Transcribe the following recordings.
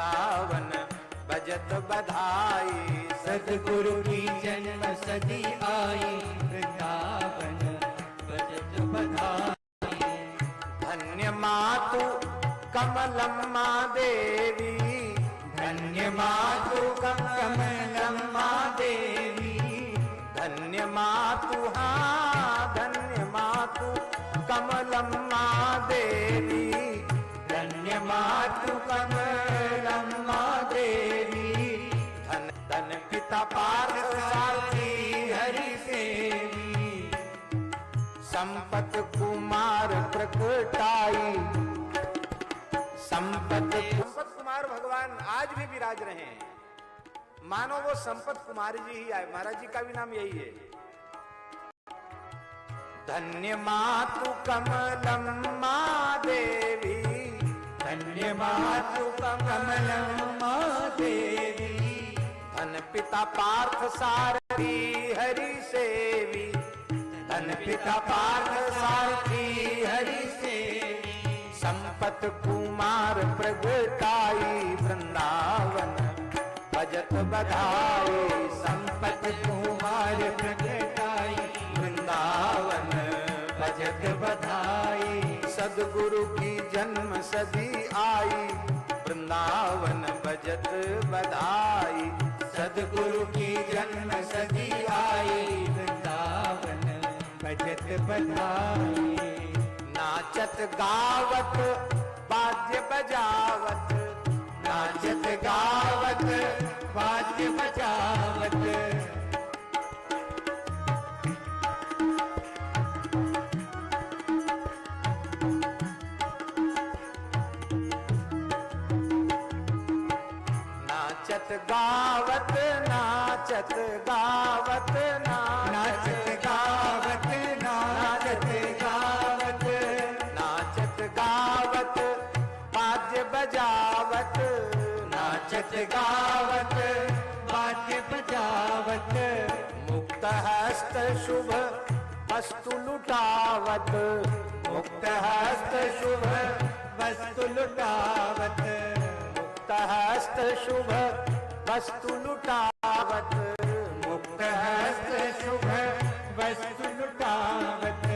वृंदावन बजत बधाई। सदगुरु की जन्म सदी आई, वृंदावन बजत बधाई। धन्य मातु कमलम्मा देवी, धन्य मातु कमलम्मा देवी, धन्य मातु हाँ धन्य मातु कमलम्मा देवी, धन्य मातु कमलम्मा देवी। धन धन पिता पार्थ सारथी हरि सेवी, संपत कुमार प्रकटाई। संपत कुमार भगवान आज भी विराज रहे हैं, मानो वो संपत कुमार जी ही आए। महाराज जी का भी नाम यही है। धन्य मातु कमलम्मा देवी, धन्य मातु कमलम्मा देवी। धन पिता पार्थ सारथी हरि सेवी, धन पिता पार्थ सारथी हरि सेवी। संपत कुमार प्रगटाई, वृंदावन बजत बधाई। संपत कुमार प्रगटाई, वृंदावन बजत बधाई। सदगुरु की जन्म सदी आई, वृंदावन बजत बधाई। सदगुरु की जन्म सदी आई, वृंदावन बजत बधाई। नाचत गावत वाद्य बजावत, नाचत गावत वाद्य बजावत। नाचत गावत नाचत गावत नाचत गावत नाचत गावत। नाचत गावत वाद्य बजावत, नाचत गावत वाद्य बजावत। मुक्त हस्त शुभ वस्तु लुटावत, मुक्त हस्त शुभ वस्तु लुटावत। मुक्त हस्त शुभ वस्तु लुटावत, मुक्त हस्त शुभ वस्तु लुटावत।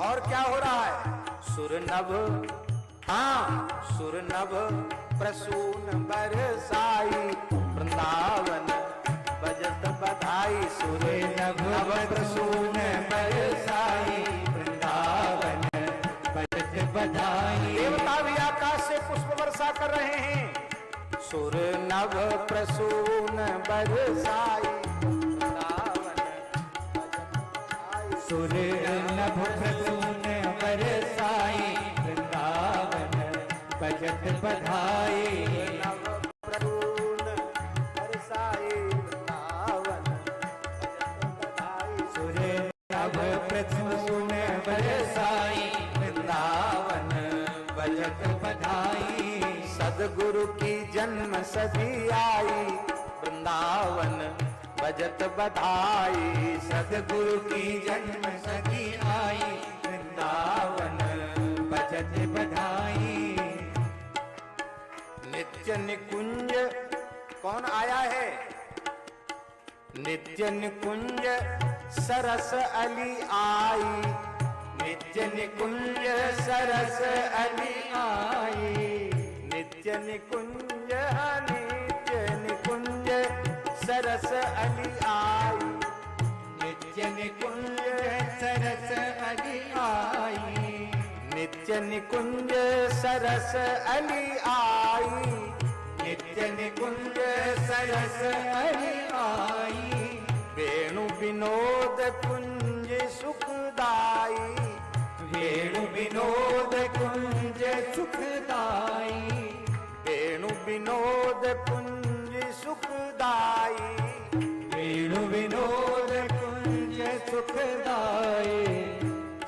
और क्या हो रहा है? सुर नभ हाँ सुर नभ प्रसून बरसाई, वृंदावन बजत बधाई। सुर नभ प्रसून बरसाई, वृंदावन बजत बधाई। देवता भी आकाश से पुष्प वर्षा कर रहे हैं। सुर नभ प्रसून बरसाई, वृंदावन सुर नभ प्रसून बरसाई, वृंदावन बजत बधाई। नभ प्रसून बरसाई, वृंदावन बजत बधाई। सुर नभ प्रसून बरसाई, वृंदावन बजत बधाई। सदगुरु की जन्म सदी आई, वृंदावन बजत बधाई। सदगुरु की जन्म सदी आई, वृंदावन बजत बधाई। नित्य निकुंज कौन आया है? नित्य निकुंज सरस अली आई, नित्य निकुंज सरस अली आई। नित्य निकुंज नित्य निकुंज सरस अली आई, नित्य निकुंज सरस अली आई। नित्य निकुंज सरस अली आई, नित्य निकुंज सरस अली आई। वेणु विनोद कुंज सुखदाई, वेणु विनोद कुंज सुखदाई। वेणु विनोद कुंज सुखदाई। वेणु विनोद कुंज सुखदाई।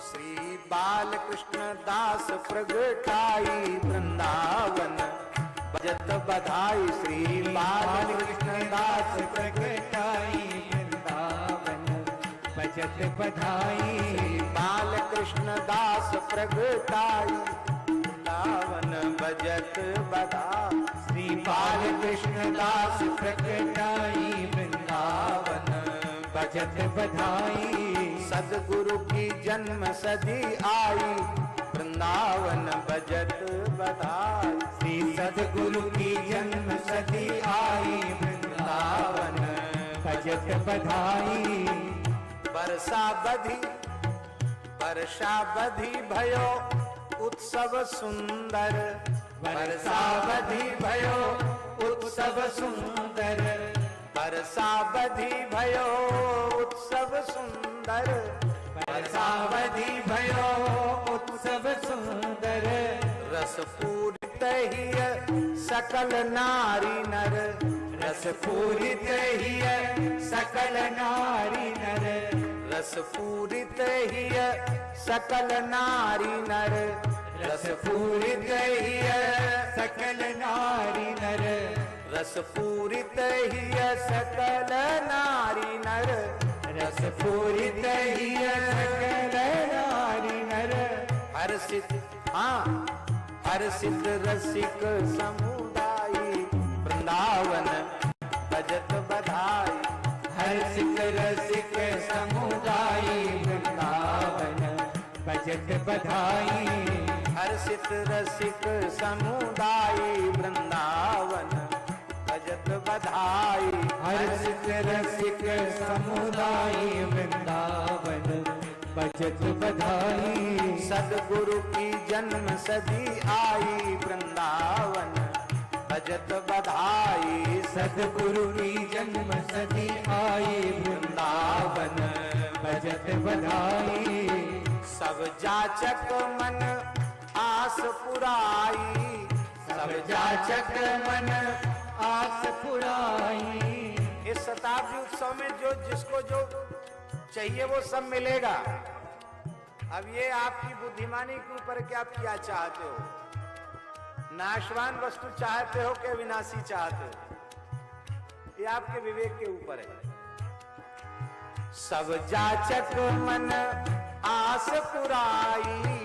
श्री बालकृष्ण दास प्रगटाई, वृंदावन बजत बधाई। श्री बालकृष्ण दास प्रगटाई, वृंदावन बजत बधाई। बालकृष्ण दास प्रगटाई, वृंदावन बजत बधाई। श्री बाल कृष्ण दास प्रकटाई वृंदावन भजत बधाई। सदगुरु की जन्म सदी आई वृंदावन भजत बधाई। श्री सदगुरु की जन्म सदी आई वृंदावन भजत बधाई। वर्षा बधी भयो उत्सव सुंदर। वर्षा बधी भयो उत्सव सुंदर। वर्षा बधी भयो उत्सव सुंदर। वर्षा बधी भयो उत्सव सुंदर। रस पूरित हिय सकल नारी नर। रस पूरित हिय सकल नारी नर। रस पूरित हिय सकल नारी नर। रस पूरित हिय सकल नारी नर। रस पूरित हिय सकल नारी नर। रस पूरित हिय सकल नारी नर। हर्षित हर्षित रसिक समुदायी वृंदावन भजत बधाई। हर्षित रसिक समुदायी वृंदावन भजत बधाई। हर्षित रसिक समुदायी वृंदावन भजत बधाई। हर्षित रसिक समुदायी वृंदावन भजत बधाई। सदगुरु की जन्म सदी आई वृंदावन भजत बधाई। सदगुरु की जन्म सदी आई वृंदावन भजत बधाई। सब जाचक मन आस पुराई। सब जाचक मन आस पुराई। इस शताब्दी उत्सव में जो जिसको जो चाहिए वो सब मिलेगा। अब ये आपकी बुद्धिमानी के ऊपर कि आप क्या चाहते हो। नाशवान वस्तु चाहते हो कि विनाशी चाहते हो, ये आपके विवेक के ऊपर है। सब जाचक मन आस पुराई।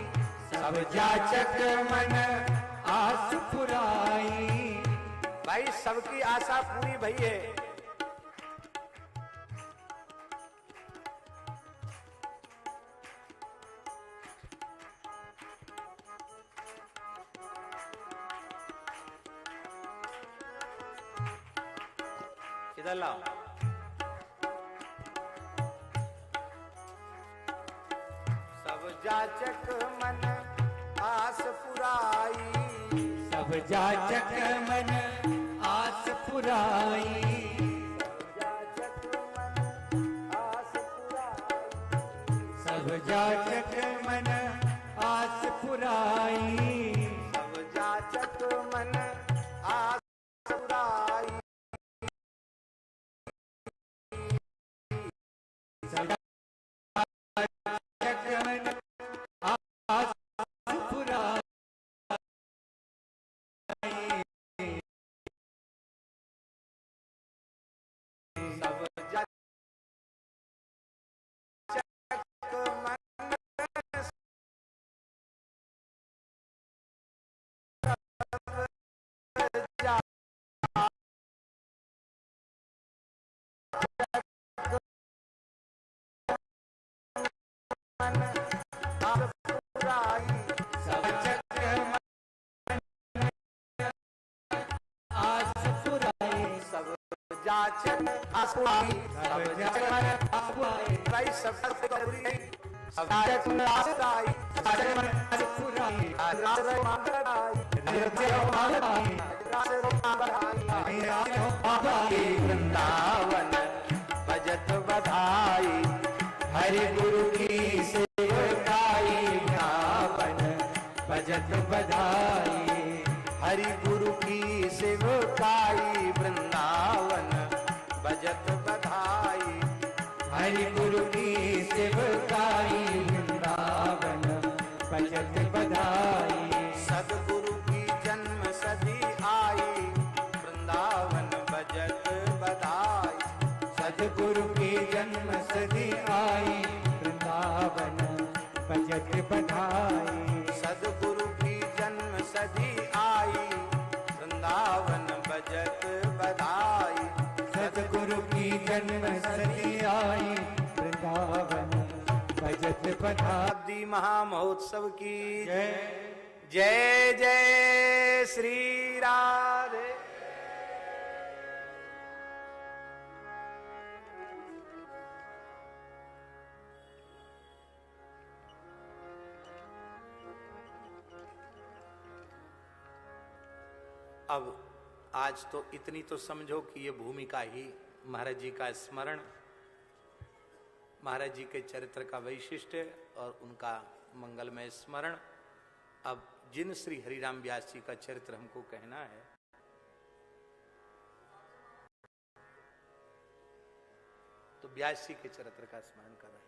सब जाचक मन आस पुराई। भाई सबकी आशा पूरी भई है। इधर लाओ। सब जाचक मन आस पुराई। सब जाचक मन आस पुराई। सब जाचक मन आस पुराई। सब जाचक मन आस पुराई। सब जाचक मन आस पुराई। वृंदावन भजत बधाई। हरि गुरु की सेवकाई वृंदावन भजत बधाई। हरि गुरु की सेवकाई वृंदावन भजत बधाई। हरि गुरु की सेवकाई वृंदावन भजत बधाई। सदगुरु की जन्म सदी आई वृंदावन भजत बधाई। सदगुरु की जन्म सदी आई वृंदावन भजत बधाई। सदगुरु की जन्म सदी आई वृंदावन भजत बधाई। सतगुरु की जन्म सदी आई, वृंदावन भजत बधाई। शताब्दी महामहोत्सव की जय। जय जय श्री राधे। अब आज तो इतनी तो समझो कि ये भूमिका ही महाराज जी का स्मरण, महाराज जी के चरित्र का वैशिष्ट्य और उनका मंगलमय स्मरण। अब जिन श्री हरिराम व्यास जी का चरित्र हमको कहना है, तो व्यास जी के चरित्र का स्मरण कर रहे हैं।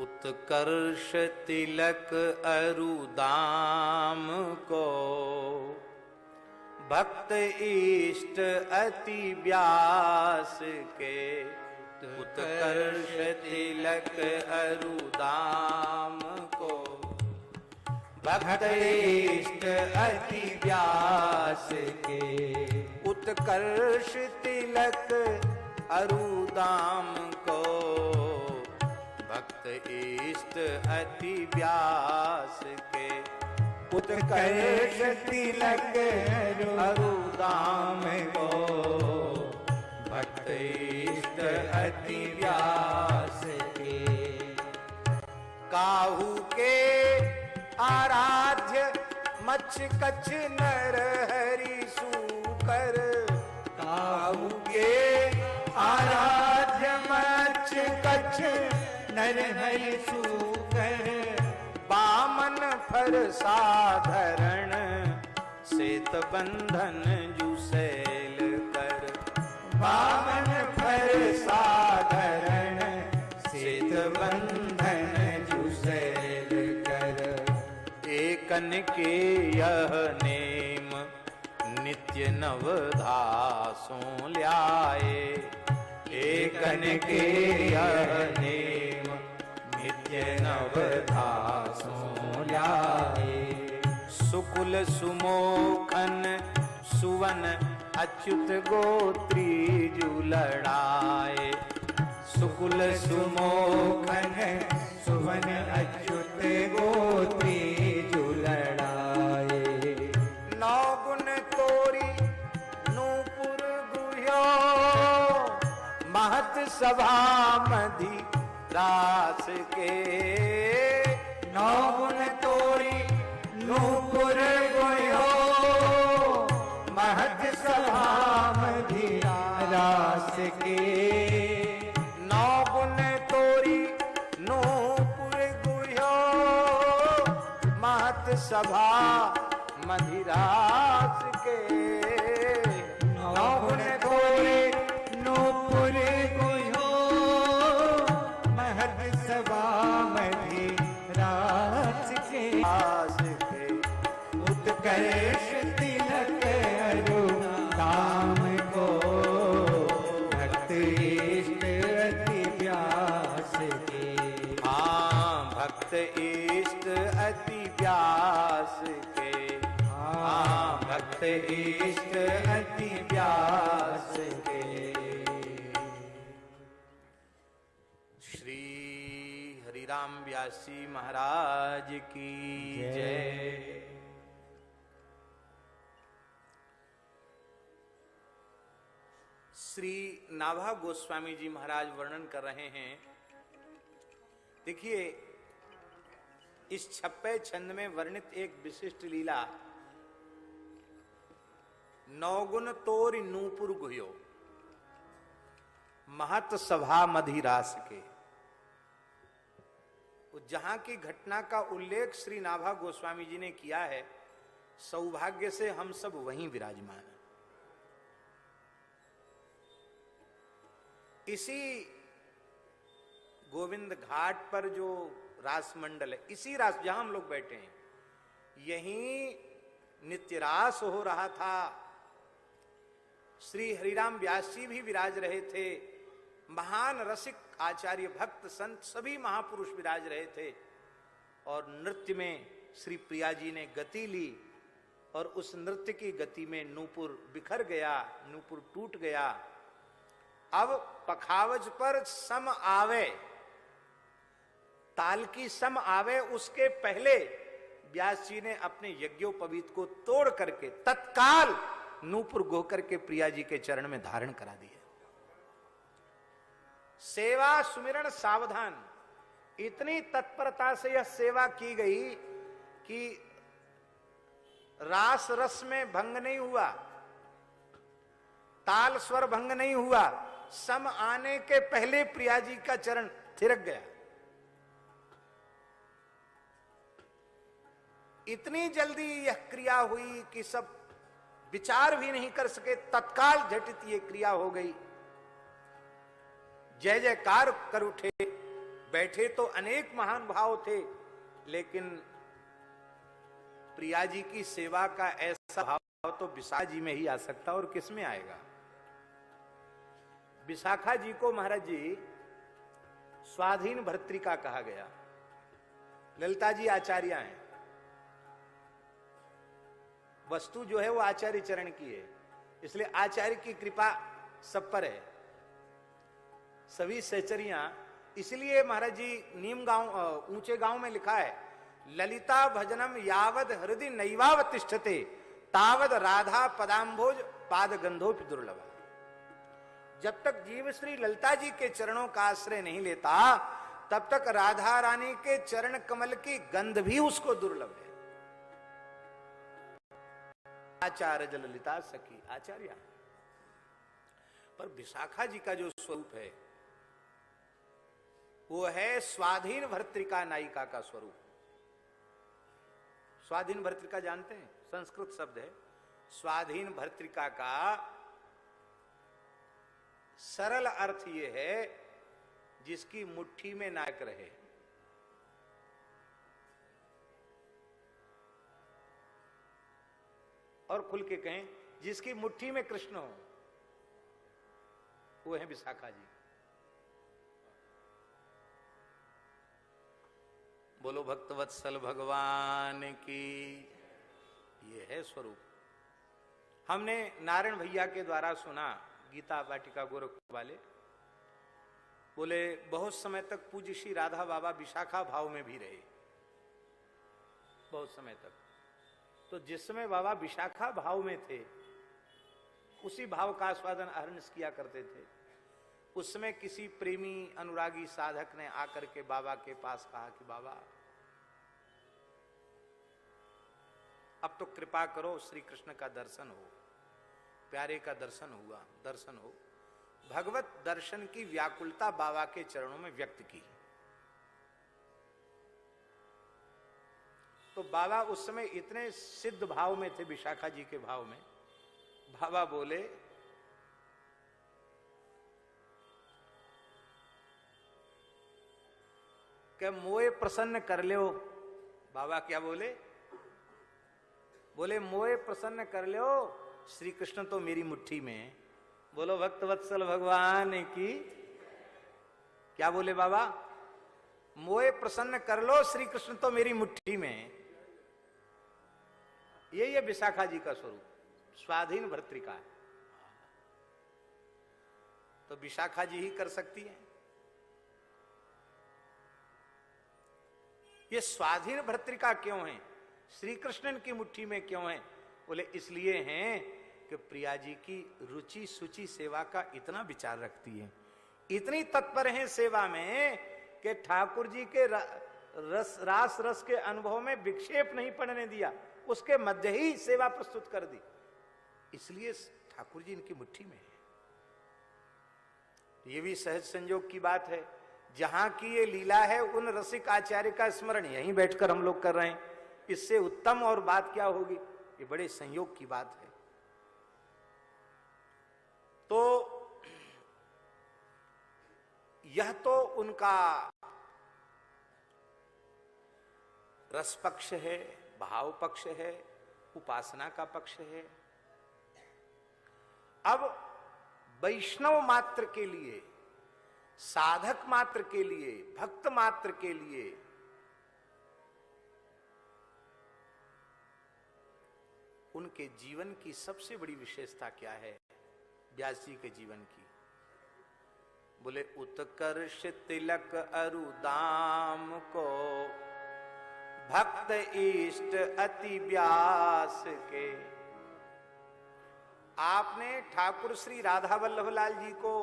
उत्कर्ष तिलक अरुदाम को भक्त इष्ट अति व्यास के। उत्कर्ष तिलक अरुदाम को भक्त इष्ट अति व्यास के। उत्कर्ष तिलक अरुदाम को भक्त इष्ट अति व्यास के। उत्कर्ष तिलक अरुदाम को भक्त इष्ट अति व्यास के। काहू के आराध्य मच्छ कच्छ नर हरि सूकर। काहू के आराध्य मच्छ कच्छ नर हरि सूकर। बामन फर साधरण सेत बंधन जुसैल कर। बामन फर साधरण सेत बंधन जुसैल कर। एकन के यह नेम नित्य नवधासों ल्याए। एकन के यह नेम नित्य नवधासों ल्याए। सुकुल सुमोखन सुवन अच्युत गोत्री जुलड़ाए। सुकुल सुमोखन सुवन अच्युत गोत्री जुलड़ाए। नौ गुण तोरी नूपुर गुह्यो महत सभा मधि रास के। नौ गुण तोरी नूपुर गुह्यो महत सभा मधि रास के। नौ गुण तोरी नूपुर गुह्यो महत सभा मधि रास के। नौ गुण तोरी नूपुर गुह्यो महत सभा मधि रास के। उत्कर्ष तिलक अरुदाम को भक्त इष्ट अति व्यास के। हाँ भक्त इष्ट अति व्यास के। हाँ भक्त इष्ट अति व्यास के। श्री हरिराम व्यासी महाराज की जय। श्री नाभा गोस्वामी जी महाराज वर्णन कर रहे हैं। देखिए इस 26 छंद में वर्णित एक विशिष्ट लीला। नौगुण तोर नूपुर गुह्यो महत सभा मधिरास के। जहां की घटना का उल्लेख श्री नाभा गोस्वामी जी ने किया है, सौभाग्य से हम सब वहीं विराजमान हैं। इसी गोविंद घाट पर जो रास मंडल है, इसी रास जहां हम लोग बैठे हैं, यहीं नित्य रास हो रहा था। श्री हरिराम व्यास जी भी विराज रहे थे। महान रसिक आचार्य भक्त संत सभी महापुरुष विराज रहे थे। और नृत्य में श्री प्रिया जी ने गति ली और उस नृत्य की गति में नूपुर बिखर गया, नूपुर टूट गया। अब पखावज पर सम आवे, ताल की सम आवे उसके पहले व्यास जी ने अपने यज्ञोपवीत को तोड़ करके तत्काल नूपुर गो करके प्रिया जी के चरण में धारण करा दिए। सेवा सुमिरण सावधान, इतनी तत्परता से यह सेवा की गई कि रास रस में भंग नहीं हुआ, ताल स्वर भंग नहीं हुआ, सम आने के पहले प्रिया जी का चरण थिरक गया। इतनी जल्दी यह क्रिया हुई कि सब विचार भी नहीं कर सके, तत्काल झटित ये क्रिया हो गई। जय जयकार कर उठे, बैठे तो अनेक महान भाव थे, लेकिन प्रिया जी की सेवा का ऐसा भाव तो विशाखा जी में ही आ सकता और किस में आएगा। विशाखा जी को महाराज जी स्वाधीन भर्तृका कहा गया। ललिता जी आचार्य हैं, वस्तु जो है वो आचार्य चरण की है, इसलिए आचार्य की कृपा सब पर है, सभी सहचरियां। इसलिए महाराज जी नीम गांव ऊंचे गांव में लिखा है, ललिता भजनम यावद हृदय नैवावतिष्ठते तावद राधा पदाम्भोज पाद गंधोपि दुर्लभ। जब तक जीव श्री ललिता जी के चरणों का आश्रय नहीं लेता तब तक राधा रानी के चरण कमल की गंध भी उसको दुर्लभ है। आचार्य ललिता सखी आचार्य। पर विशाखा जी का जो स्वरूप है वो है स्वाधीन भर्तृका नायिका का स्वरूप। स्वाधीन भर्तृका जानते हैं, संस्कृत शब्द है। स्वाधीन भर्तृका का सरल अर्थ ये है जिसकी मुट्ठी में नायक रहे। और खुल के कहें, जिसकी मुट्ठी में कृष्ण हो, वो है विशाखा जी। बोलो भक्तवत्सल भगवान की। ये है स्वरूप। हमने नारायण भैया के द्वारा सुना, गीता वाटिका गोरखपुर वाले बोले बहुत समय तक पूज्य श्री राधा बाबा विशाखा भाव में भी रहे, बहुत समय तक। तो जिस समय बाबा विशाखा भाव में थे उसी भाव का आस्वादन अहर्निश किया करते थे। उस समय किसी प्रेमी अनुरागी साधक ने आकर के बाबा के पास कहा कि बाबा अब तो कृपा करो, श्री कृष्ण का दर्शन हो, प्यारे का दर्शन हुआ, दर्शन हो। भगवत दर्शन की व्याकुलता बाबा के चरणों में व्यक्त की। तो बाबा उस समय इतने सिद्ध भाव में थे, विशाखा जी के भाव में। बाबा बोले कि मोए प्रसन्न कर लो। बाबा क्या बोले? बोले मोए प्रसन्न कर लो, श्री कृष्ण तो मेरी मुट्ठी में। बोलो भक्तवत्सल भगवान की। क्या बोले बाबा? मोए प्रसन्न कर लो, श्री कृष्ण तो मेरी मुट्ठी में। ये विशाखा जी का स्वरूप, स्वाधीन भर्तृका। तो विशाखा जी ही कर सकती है। ये स्वाधीन भर्तृका क्यों है, श्री कृष्ण की मुट्ठी में क्यों है? बोले इसलिए हैं कि प्रिया जी की रुचि सुचि सेवा का इतना विचार रखती है, इतनी तत्पर है सेवा में कि ठाकुर जी के रास रस के अनुभव में विक्षेप नहीं पड़ने दिया, उसके मध्य ही सेवा प्रस्तुत कर दी। इसलिए ठाकुर जी इनकी मुट्ठी में है। ये भी सहज संयोग की बात है। जहां की ये लीला है उन रसिक आचार्य का स्मरण यहीं बैठकर हम लोग कर रहे हैं, इससे उत्तम और बात क्या होगी? ये बड़े संयोग की बात है। तो यह तो उनका रस पक्ष है, भाव पक्ष है, उपासना का पक्ष है। अब वैष्णव मात्र के लिए, साधक मात्र के लिए, भक्त मात्र के लिए उनके जीवन की सबसे बड़ी विशेषता क्या है? व्यास जी के जीवन की बोले, उत्कर्ष तिलक अरुदाम को भक्त इष्ट अति व्यास के। आपने ठाकुर श्री राधा वल्लभ लाल जी को,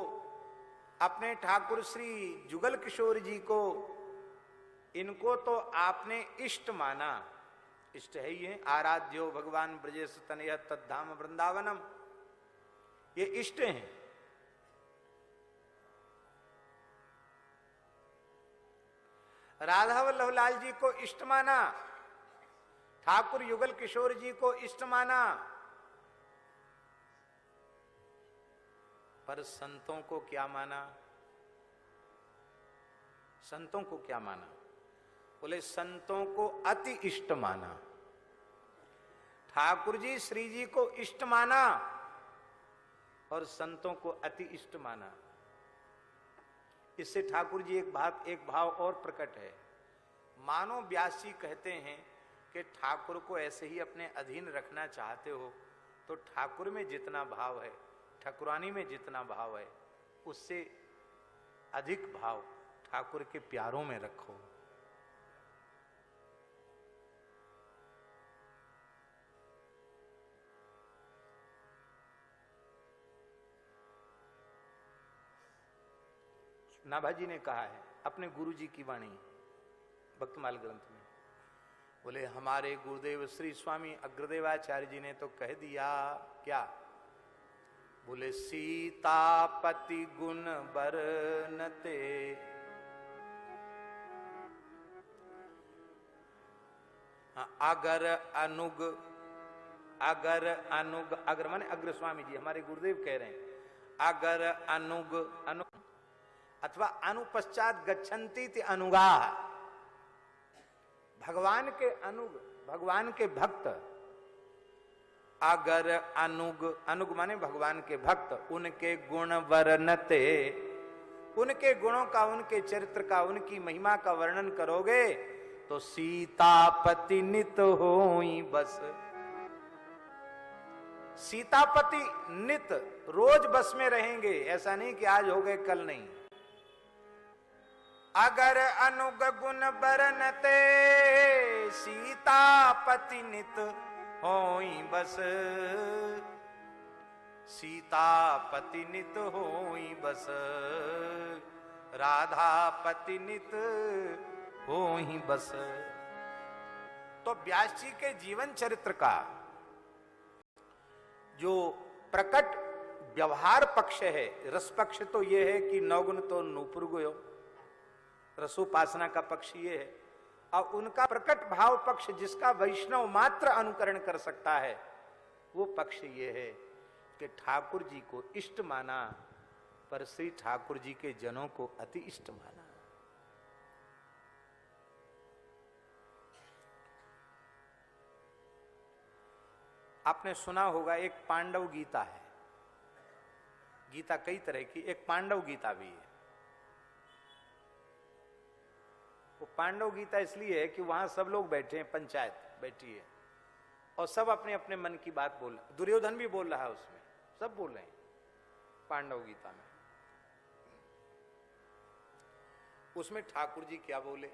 अपने ठाकुर श्री जुगल किशोर जी को, इनको तो आपने इष्ट माना। इष्ट है ही है, आराध्यो भगवान ब्रजेश तनय तद्धाम वृंदावनम, ये इष्ट हैं। राधा वल्लभ लाल जी को इष्ट माना, ठाकुर युगल किशोर जी को इष्ट माना, पर संतों को क्या माना? संतों को क्या माना? बोले संतों को अति इष्ट माना। ठाकुर जी श्री जी को इष्ट माना और संतों को अति इष्ट माना। इससे ठाकुर जी एक भाव और प्रकट है। मानो व्यास जी कहते हैं कि ठाकुर को ऐसे ही अपने अधीन रखना चाहते हो तो ठाकुर में जितना भाव है, ठाकुरानी में जितना भाव है, उससे अधिक भाव ठाकुर के प्यारों में रखो। नाभाजी ने कहा है अपने गुरु जी की वाणी भक्तमाल ग्रंथ में, बोले हमारे गुरुदेव श्री स्वामी अग्रदेवाचार्य जी ने तो कह दिया क्या? बोले सीतापति गुण बरनते, अगर अनुग, अगर माने अग्र स्वामी जी हमारे गुरुदेव कह रहे हैं, अगर अनुग अथवा अनुपश्चात गच्छन्ति ते अनुगा, भगवान के अनुग, भगवान के भक्त, अगर अनुग माने भगवान के भक्त, उनके गुण वर्णते, उनके गुणों का, उनके चरित्र का, उनकी महिमा का वर्णन करोगे तो सीतापति नित होई बस। सीतापति नित रोज बस में रहेंगे, ऐसा नहीं कि आज हो गए कल नहीं। अगर अनुग गुण बरनते सीतापति नित होई बस, सीतापति नित होई बस, राधापति नित होई बस। तो व्यास जी के जीवन चरित्र का जो प्रकट व्यवहार पक्ष है, रस पक्ष तो यह है कि नौगुण तो नूपुर गयो, रसोपासना का पक्ष ये है, और उनका प्रकट भाव पक्ष जिसका वैष्णव मात्र अनुकरण कर सकता है, वो पक्ष ये है कि ठाकुर जी को इष्ट माना पर श्री ठाकुर जी के जनों को अति इष्ट माना। आपने सुना होगा एक पांडव गीता है, गीता कई तरह की, एक पांडव गीता भी है। वो पांडव गीता इसलिए है कि वहां सब लोग बैठे हैं, पंचायत बैठी है और सब अपने अपने मन की बात बोल रहे, दुर्योधन भी बोल रहा है उसमें, सब बोल रहे हैं पांडव गीता में। उसमें ठाकुर जी क्या बोले,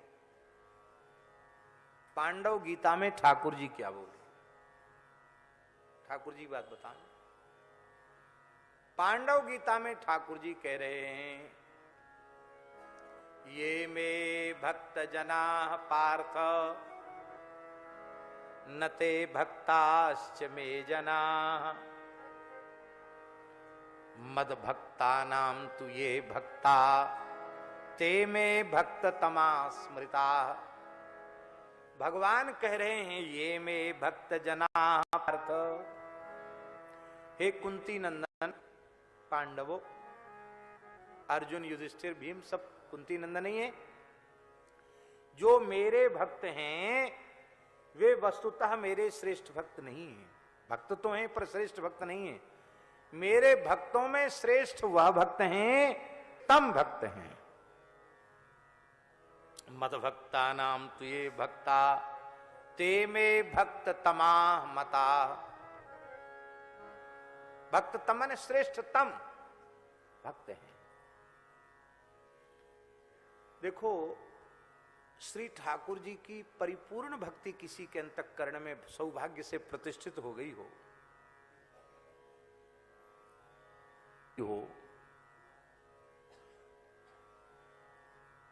पांडव गीता में ठाकुर जी क्या बोले, ठाकुर जी बात बताएं। पांडव गीता में ठाकुर जी कह रहे हैं, ये में भक्त जना पार्थ न ते भक्ताश्च मे जना, मद भक्ता नाम तु ये भक्ता ते में भक्त तमा स्मृता। भगवान कह रहे हैं ये में भक्त जना पार्थ, हे कुंती नंदन पांडवों, अर्जुन युधिष्ठिर भीम सब कुंती नंदन ही है, जो मेरे भक्त हैं वे वस्तुतः मेरे श्रेष्ठ भक्त नहीं हैं। भक्त तो हैं पर श्रेष्ठ भक्त नहीं है। मेरे भक्तों में श्रेष्ठ वह भक्त हैं, तम भक्त हैं। मद भक्ता नाम तुये भक्ता ते में भक्त तमा मता। भक्ततम माने श्रेष्ठतम भक्त हैं। देखो, श्री ठाकुर जी की परिपूर्ण भक्ति किसी के अंतःकरण में सौभाग्य से प्रतिष्ठित हो गई हो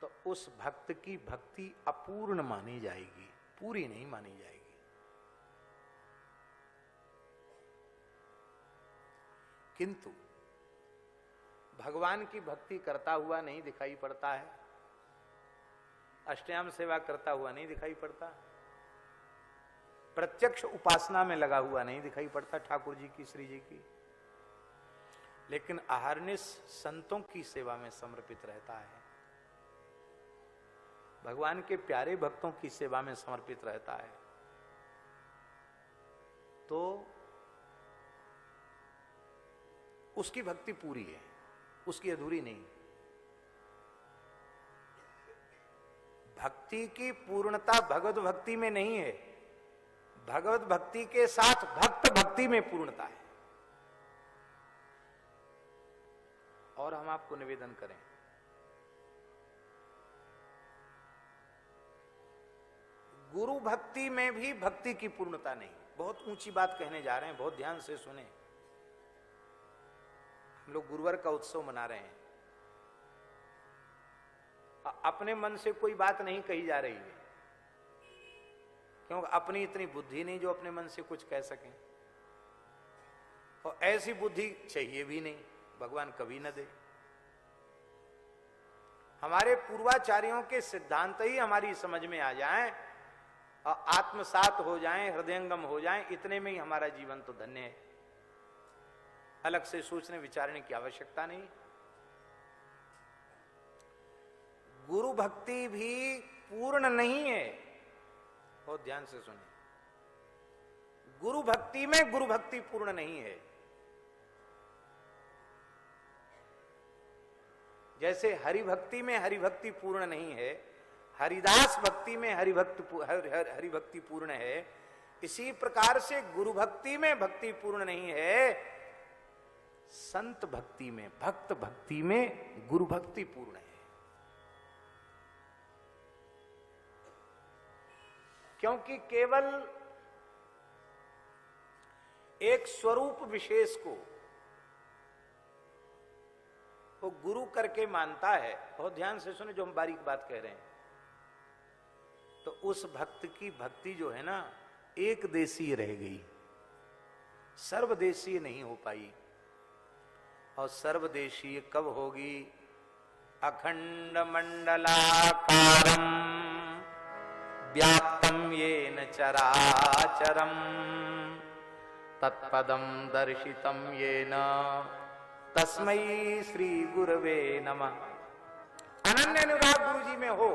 तो उस भक्त की भक्ति अपूर्ण मानी जाएगी, पूरी नहीं मानी जाएगी। किंतु भगवान की भक्ति करता हुआ नहीं दिखाई पड़ता है, अष्टयाम सेवा करता हुआ नहीं दिखाई पड़ता, प्रत्यक्ष उपासना में लगा हुआ नहीं दिखाई पड़ता ठाकुर जी की, श्री जी की, लेकिन अहर्निश संतों की सेवा में समर्पित रहता है, भगवान के प्यारे भक्तों की सेवा में समर्पित रहता है, तो उसकी भक्ति पूरी है, उसकी अधूरी नहीं। भक्ति की पूर्णता भगवत भक्ति में नहीं है, भगवत भक्ति के साथ भक्त भक्ति में पूर्णता है। और हम आपको निवेदन करें, गुरु भक्ति में भी भक्ति की पूर्णता नहीं। बहुत ऊंची बात कहने जा रहे हैं, बहुत ध्यान से सुने। हम लोग गुरुवार का उत्सव मना रहे हैं, अपने मन से कोई बात नहीं कही जा रही है, क्योंकि अपनी इतनी बुद्धि नहीं जो अपने मन से कुछ कह सकें, और ऐसी बुद्धि चाहिए भी नहीं, भगवान कभी न दे। हमारे पूर्वाचार्यों के सिद्धांत ही हमारी समझ में आ जाएं और आत्मसात हो जाएं, हृदयंगम हो जाएं, इतने में ही हमारा जीवन तो धन्य है। अलग से सोचने विचारने की आवश्यकता नहीं। गुरु भक्ति भी पूर्ण नहीं है, बहुत ध्यान से सुने। गुरु भक्ति में गुरु भक्ति पूर्ण नहीं है। जैसे हरि भक्ति में हरि भक्ति पूर्ण नहीं है, हरिदास भक्ति में हरि भक्ति पूर्ण है, इसी प्रकार से गुरु भक्ति में भक्ति पूर्ण नहीं है, संत भक्ति में, भक्त भक्ति में गुरु भक्ति पूर्ण है। क्योंकि केवल एक स्वरूप विशेष को वो गुरु करके मानता है, बहुत ध्यान से सुने जो हम बारीक बात कह रहे हैं, तो उस भक्त की भक्ति जो है ना, एक देशीय रह गई, सर्वदेशीय नहीं हो पाई। और सर्वदेशीय कब होगी? अखंड मंडलाकारम व्याप्तम येन चराचरम तत्पदम दर्शितम येन तस्मै श्री गुरवे नमः। अनन्य अनुराग गुरु जी में हो,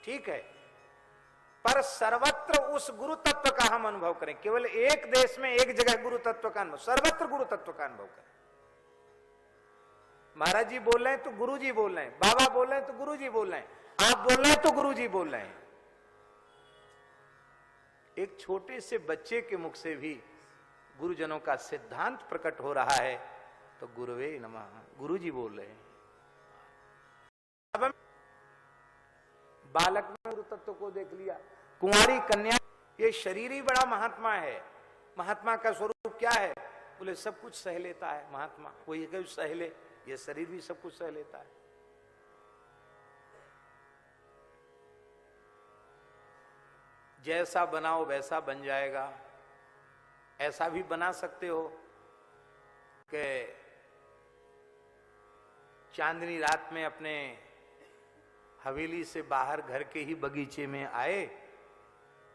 ठीक है, पर सर्वत्र उस गुरु तत्व का हम अनुभव करें। केवल एक देश में एक जगह गुरु तत्व का अनुभव, सर्वत्र गुरु तत्व का अनुभव करें। महाराज जी बोल रहे हैं तो गुरु जी बोल रहे हैं, बाबा बोल रहे हैं तो गुरु जी बोल रहे हैं, आप बोल रहे हैं तो गुरु जी बोल रहे हैं। एक छोटे से बच्चे के मुख से भी गुरुजनों का सिद्धांत प्रकट हो रहा है, तो गुरुवे नमः, गुरु जी बोल रहे हैं। अब बालक में गुरु तत्व को देख लिया, कुंवारी कन्या, ये शरीर ही बड़ा महात्मा है। महात्मा का स्वरूप क्या है? बोले सब कुछ सह लेता है महात्मा, वो ये कभी सह ले, ये शरीर भी सब कुछ सह लेता है। जैसा बनाओ वैसा बन जाएगा। ऐसा भी बना सकते हो कि चांदनी रात में अपने हवेली से बाहर घर के ही बगीचे में आए,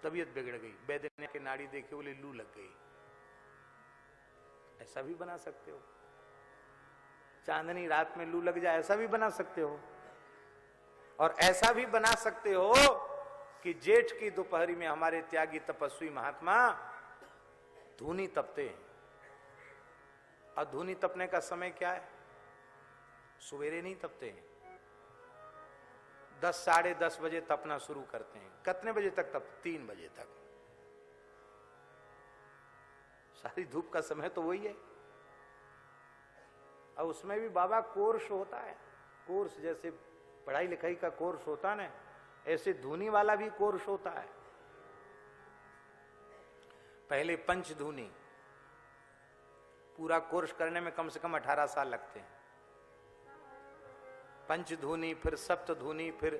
तबीयत बिगड़ गई, बैदने के नाड़ी देखे बोले लू लग गई। ऐसा भी बना सकते हो। चांदनी रात में लू लग जाए, ऐसा भी बना सकते हो। और ऐसा भी बना सकते हो कि जेठ की दोपहरी में हमारे त्यागी तपस्वी महात्मा धूनी तपते हैं। और धूनी तपने का समय क्या है? सवेरे नहीं तपते हैं, 10 साढ़े 10 बजे तपना शुरू करते हैं। कितने बजे तक तप? 3 बजे तक। सारी धूप का समय तो वही है। और उसमें भी बाबा कोर्स होता है, कोर्स जैसे पढ़ाई लिखाई का कोर्स होता ना, ऐसे धुनी वाला भी कोर्स होता है। पहले पंचधुनी, पूरा कोर्स करने में कम से कम 18 साल लगते हैं। पंचधुनी, फिर सप्तधुनी, फिर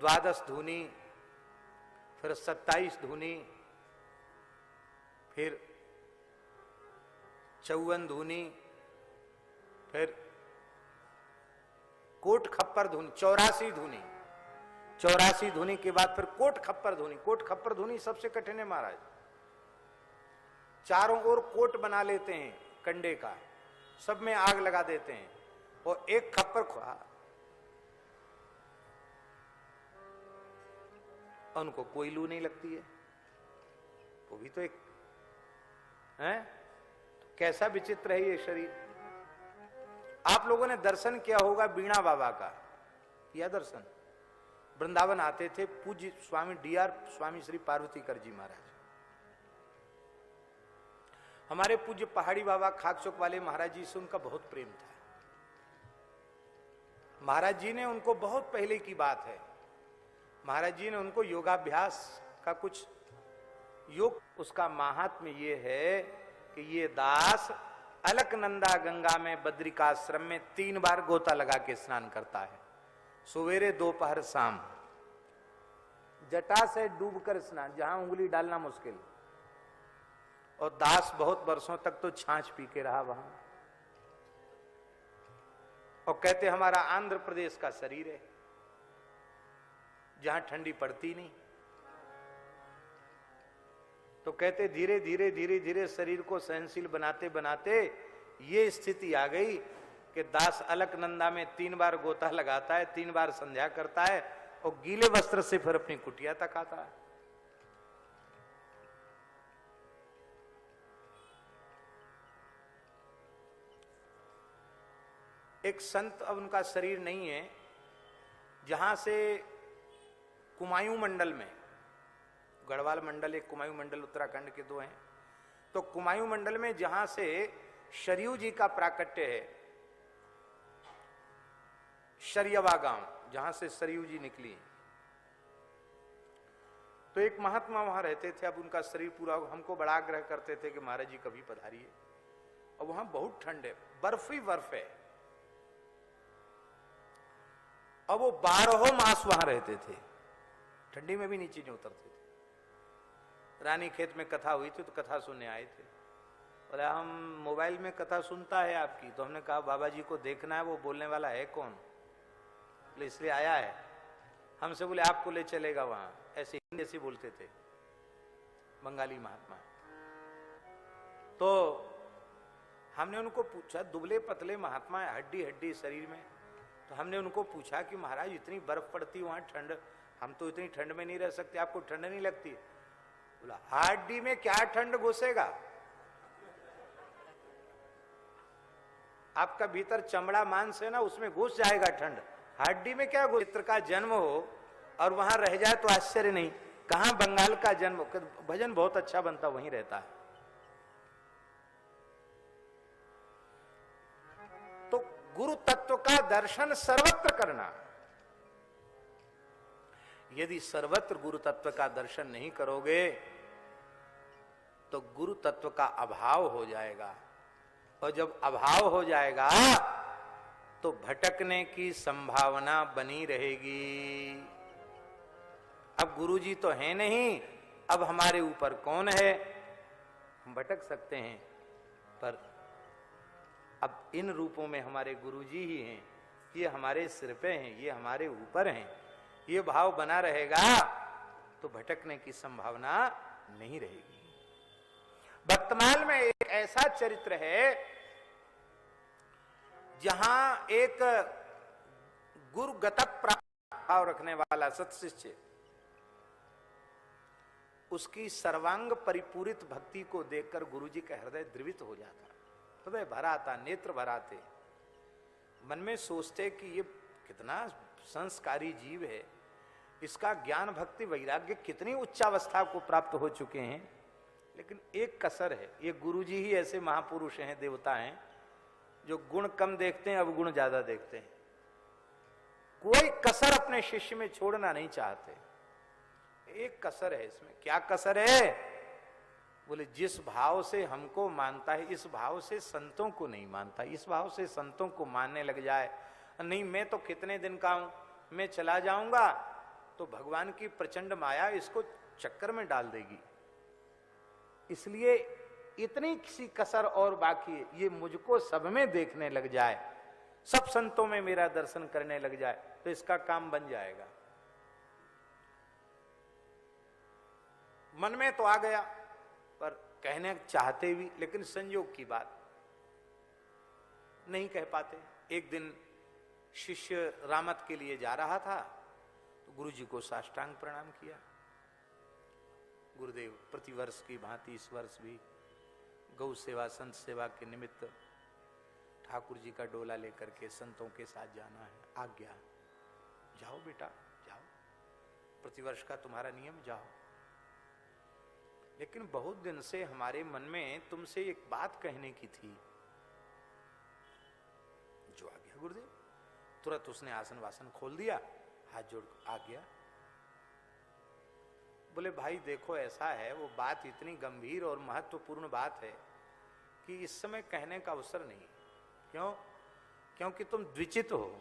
द्वादश धुनी, फिर 27 धुनी, फिर 54 धुनी, फिर कोट खप्पर धुनी, 84 धुनी। 84 धुनी के बाद फिर कोट खप्पर धुनी। कोट खप्पर धुनी सबसे कठिन है महाराज। चारों ओर कोट बना लेते हैं कंडे का, सब में आग लगा देते हैं और एक खप्पर उनको कोई लू नहीं लगती है। वो भी तो एक है, तो कैसा विचित्र है ये शरीर। आप लोगों ने दर्शन किया होगा बीणा बाबा का, किया दर्शन? वृंदावन आते थे पूज्य स्वामी डीआर स्वामी श्री पार्वती कर जी महाराज। हमारे पूज्य पहाड़ी बाबा खाकचौक वाले महाराज जी से उनका बहुत प्रेम था। महाराज जी ने उनको, बहुत पहले की बात है, महाराज जी ने उनको योगाभ्यास का कुछ योग, उसका महात्म्य ये है कि ये दास अलकनंदा गंगा में बद्रिकाश्रम में 3 बार गोता लगा के स्नान करता है, सवेरे दोपहर शाम। जटा से डूबकर स्नान, जहां उंगली डालना मुश्किल। और दास बहुत वर्षों तक तो छाछ पी के रहा वहां। और कहते हमारा आंध्र प्रदेश का शरीर है जहां ठंडी पड़ती नहीं। तो कहते धीरे धीरे धीरे धीरे शरीर को सहनशील बनाते बनाते ये स्थिति आ गई कि दास अलकनंदा में 3 बार गोता लगाता है, 3 बार संध्या करता है और गीले वस्त्र से फिर अपनी कुटिया तक आता है। एक संत, अब उनका शरीर नहीं है, जहां से कुमायूं मंडल में, गढ़वाल मंडल एक, कुमायूं मंडल उत्तराखंड के 2 हैं। तो कुमायूं मंडल में जहां से शरयू जी का प्राकट्य है, शरियवा गांव, जहां से सरयू जी निकली, तो एक महात्मा वहां रहते थे। अब उनका शरीर पूरा, हमको बड़ा आग्रह करते थे कि महाराज जी कभी पधारिए। और वहां बहुत ठंड है, बर्फ ही बर्फ है। अब वो 12 मास वहां रहते थे, ठंडी में भी नीचे नहीं उतरते थे। रानी खेत में कथा हुई थी तो कथा सुनने आए थे। बोले हम मोबाइल में कथा सुनता है आपकी। तो हमने कहा बाबा जी को देखना है, वो बोलने वाला है कौन? बोले इसलिए आया है। हमसे बोले आपको ले चलेगा वहां। ऐसे हिंदी ऐसे बोलते थे, बंगाली महात्मा। तो हमने उनको पूछा, दुबले पतले महात्मा है, हड्डी हड्डी शरीर में। तो हमने उनको पूछा कि महाराज इतनी बर्फ पड़ती वहां, ठंड, हम तो इतनी ठंड में नहीं रह सकते, आपको ठंड नहीं लगती? बोला हड्डी में क्या ठंड घुसेगा, आपका भीतर चमड़ा मांस है ना, उसमें घुस जाएगा ठंड, हड्डी में क्या घुस। चित्र का जन्म हो और वहां रह जाए तो आश्चर्य नहीं। कहां बंगाल का जन्म, भजन बहुत अच्छा बनता वहीं रहता है। तो गुरु तत्व का दर्शन सर्वत्र करना। यदि सर्वत्र गुरु तत्व का दर्शन नहीं करोगे तो गुरु तत्व का अभाव हो जाएगा। और जब अभाव हो जाएगा तो भटकने की संभावना बनी रहेगी। अब गुरुजी तो है नहीं, अब हमारे ऊपर कौन है? हम भटक सकते हैं, पर अब इन रूपों में हमारे गुरुजी ही हैं। ये हमारे सिर पे हैं, ये हमारे ऊपर हैं। ये भाव बना रहेगा तो भटकने की संभावना नहीं रहेगी। वर्तमान में एक ऐसा चरित्र है जहां एक गुरुगत भाव रखने वाला सत्शिष्य, उसकी सर्वांग परिपूरित भक्ति को देखकर गुरुजी का हृदय द्रवित हो जाता, हृदय भरा आता, नेत्र भराते, मन में सोचते कि ये कितना संस्कारी जीव है, इसका ज्ञान भक्ति वैराग्य कितनी उच्चावस्था को प्राप्त हो चुके हैं, लेकिन एक कसर है, ये गुरुजी ही ऐसे महापुरुष हैं, देवता हैं, जो गुण कम देखते हैं, अब गुण ज्यादा देखते हैं। कोई कसर अपने शिष्य में छोड़ना नहीं चाहते। एक कसर है इसमें। क्या कसर है? बोले जिस भाव से हमको मानता है, इस भाव से संतों को नहीं मानता। इस भाव से संतों को मानने लग जाए, नहीं मैं तो कितने दिन का हूं, मैं चला जाऊंगा तो भगवान की प्रचंड माया इसको चक्कर में डाल देगी। इसलिए इतनी सी कसर और बाकी है, ये मुझको सब में देखने लग जाए, सब संतों में मेरा दर्शन करने लग जाए, तो इसका काम बन जाएगा। मन में तो आ गया, पर कहने चाहते भी, लेकिन संयोग की बात नहीं कह पाते। एक दिन शिष्य रामत के लिए जा रहा था, तो गुरुजी को साष्टांग प्रणाम किया। गुरुदेव, प्रतिवर्ष की भांति इस वर्ष भी गौ सेवा, संत सेवा के निमित्त ठाकुर जी का डोला लेकर के संतों के साथ जाना है, आज्ञा। जाओ बेटा जाओ, प्रतिवर्ष का तुम्हारा नियम, जाओ। लेकिन बहुत दिन से हमारे मन में तुमसे एक बात कहने की थी। जो आ गया गुरुदेव, तुरंत उसने आसन वासन खोल दिया, हाथ जोड़ आ गया। बोले भाई देखो ऐसा है, वो बात इतनी गंभीर और महत्वपूर्ण बात है कि इस समय कहने का अवसर नहीं। क्यों? क्योंकि तुम द्विचित हो,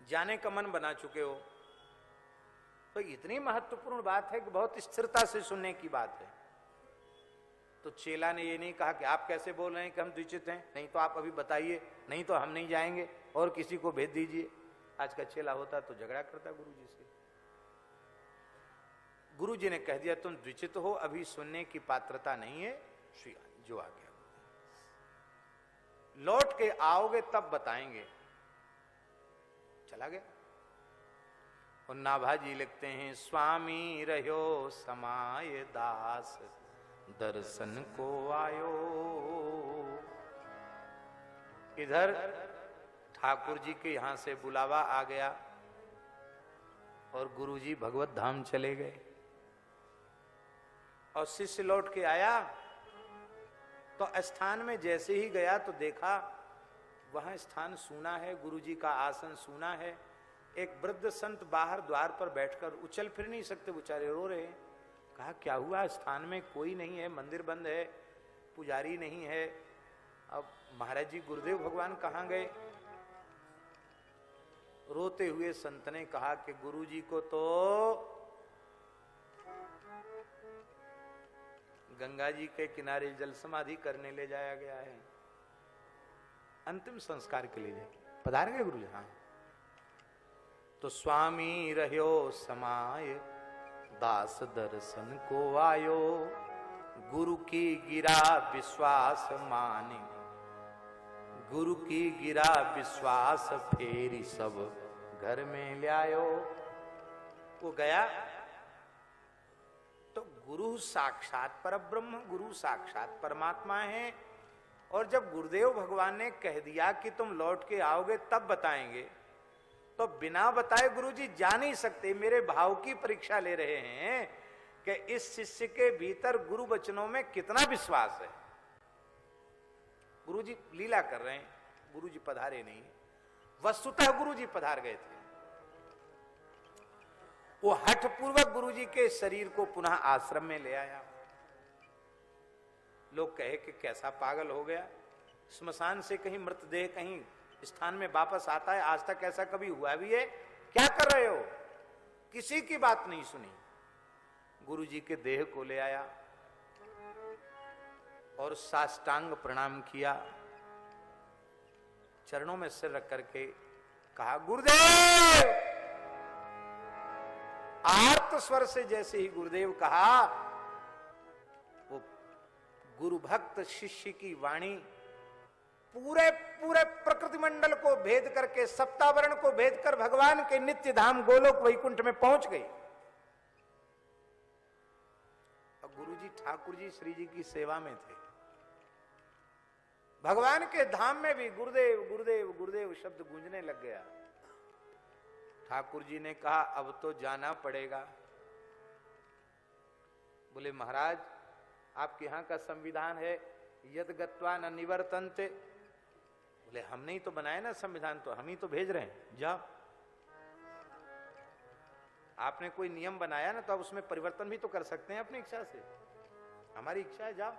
जाने का मन बना चुके हो। तो इतनी महत्वपूर्ण बात है कि बहुत स्थिरता से सुनने की बात है। तो चेला ने ये नहीं कहा कि आप कैसे बोल रहे हैं कि हम द्विचित हैं, नहीं तो आप अभी बताइए, नहीं तो हम नहीं जाएंगे, और किसी को भेज दीजिए। आज का चेला होता तो झगड़ा करता गुरुजी से। गुरुजी ने कह दिया तुम द्विचित हो, अभी सुनने की पात्रता नहीं है। श्री जो आ गया, लौट के आओगे तब बताएंगे। चला गया। और नाभाजी लिखते हैं, स्वामी रहो समाय दास, दर्शन को आयो। इधर ठाकुर जी के यहां से बुलावा आ गया और गुरुजी भगवत धाम चले गए। और शिष्य लौट के आया तो स्थान में जैसे ही गया तो देखा वहां स्थान सूना है, गुरुजी का आसन सूना है। एक वृद्ध संत बाहर द्वार पर बैठकर, उछल फिर नहीं सकते, बेचारे रो रहे। कहा क्या हुआ? स्थान में कोई नहीं है, मंदिर बंद है, पुजारी नहीं है। अब महाराज जी गुरुदेव भगवान कहाँ गए? रोते हुए संत ने कहा कि गुरुजी को तो गंगा जी के किनारे जल समाधि करने ले जाया गया है, अंतिम संस्कार के लिए पधार गए गुरु जी। हाँ, तो स्वामी रहो समाय दास दर्शन को आयो, गुरु की गिरा विश्वास माने, गुरु की गिरा विश्वास फेरी सब घर में ले आयो। वो गया तो गुरु साक्षात परब्रह्म, गुरु साक्षात परमात्मा है। और जब गुरुदेव भगवान ने कह दिया कि तुम लौट के आओगे तब बताएंगे, तो बिना बताए गुरुजी जा नहीं सकते। मेरे भाव की परीक्षा ले रहे हैं कि इस शिष्य के भीतर गुरु वचनों में कितना विश्वास है। गुरुजी लीला कर रहे हैं, गुरुजी पधारे नहीं, वस्तुतः गुरुजी पधार गए थे। वो हठपूर्वक गुरुजी के शरीर को पुनः आश्रम में ले आया। लोग कहे कि कैसा पागल हो गया, श्मशान से कहीं मृतदेह कहीं स्थान में वापस आता है, आज तक ऐसा कभी हुआ भी है? क्या कर रहे हो? किसी की बात नहीं सुनी। गुरुजी के देह को ले आया और साष्टांग प्रणाम किया, चरणों में सिर रख करके कहा गुरुदेव। आर्त स्वर से जैसे ही गुरुदेव कहा, वो गुरु भक्त शिष्य की वाणी पूरे पूरे प्रकृति मंडल को भेद करके, सप्तावरण को भेद कर भगवान के नित्य धाम गोलोक वैकुंठ में पहुंच गई। और गुरुजी ठाकुर जी श्री जी की सेवा में थे। भगवान के धाम में भी गुरुदेव गुरुदेव गुरुदेव शब्द गूंजने लग गया। ठाकुर जी ने कहा अब तो जाना पड़ेगा। बोले महाराज आपके यहाँ का संविधान है यद गत्वा न निवर्तन्ते। बोले हमने ही तो बनाया ना संविधान, तो हम ही तो भेज रहे हैं, जाओ। आपने कोई नियम बनाया ना, तो आप उसमें परिवर्तन भी तो कर सकते हैं अपनी इच्छा से। हमारी इच्छा है, जाओ।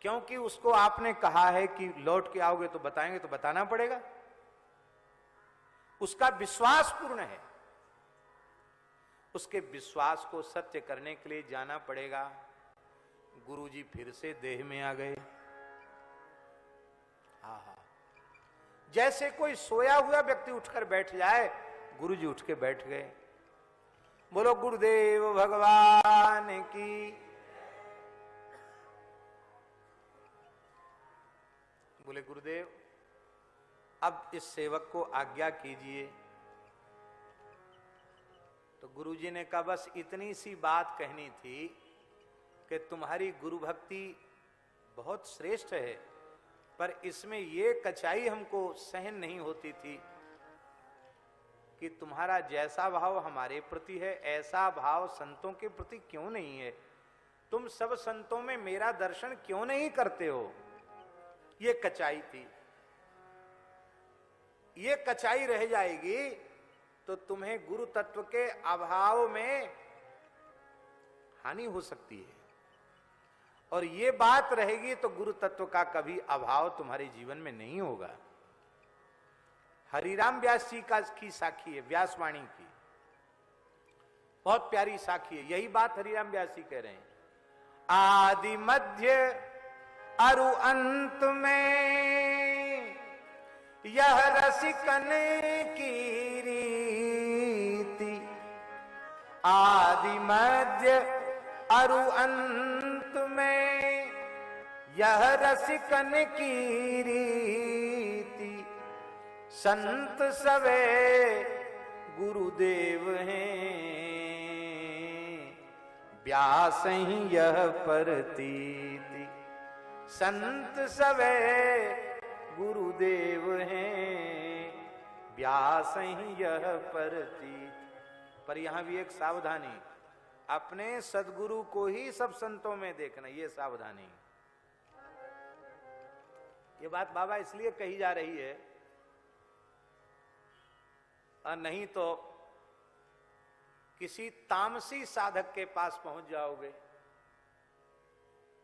क्योंकि उसको आपने कहा है कि लौट के आओगे तो बताएंगे, तो बताना पड़ेगा। उसका विश्वास पूर्ण है, उसके विश्वास को सत्य करने के लिए जाना पड़ेगा। गुरुजी फिर से देह में आ गए। आहा, जैसे कोई सोया हुआ व्यक्ति उठकर बैठ जाए, गुरुजी उठ के बैठ गए। बोलो गुरुदेव भगवान की। बोले गुरुदेव अब इस सेवक को आज्ञा कीजिए। तो गुरुजी ने कहा बस इतनी सी बात कहनी थी कि तुम्हारी गुरु भक्ति बहुत श्रेष्ठ है, पर इसमें ये कचाई हमको सहन नहीं होती थी कि तुम्हारा जैसा भाव हमारे प्रति है ऐसा भाव संतों के प्रति क्यों नहीं है। तुम सब संतों में मेरा दर्शन क्यों नहीं करते हो। ये कचाई थी। ये कचाई रह जाएगी तो तुम्हें गुरु तत्व के अभाव में हानि हो सकती है, और ये बात रहेगी तो गुरु तत्व का कभी अभाव तुम्हारे जीवन में नहीं होगा। हरिराम व्यास जी की साखी है, व्यासवाणी की बहुत प्यारी साखी है। यही बात हरिराम व्यास जी कह रहे हैं। आदि मध्य अरु अंत में यह रसिकन की रीति। आदि मध्य अरु अंत में यह रसिकन की रीति। संत सवे गुरुदेव हैं व्यास ही यह परतीति। संत सवे गुरुदेव हैं व्यास ही यह परतीत। पर यहां भी एक सावधानी, अपने सदगुरु को ही सब संतों में देखना, ये सावधानी। ये बात बाबा इसलिए कही जा रही है, और नहीं तो किसी तामसी साधक के पास पहुंच जाओगे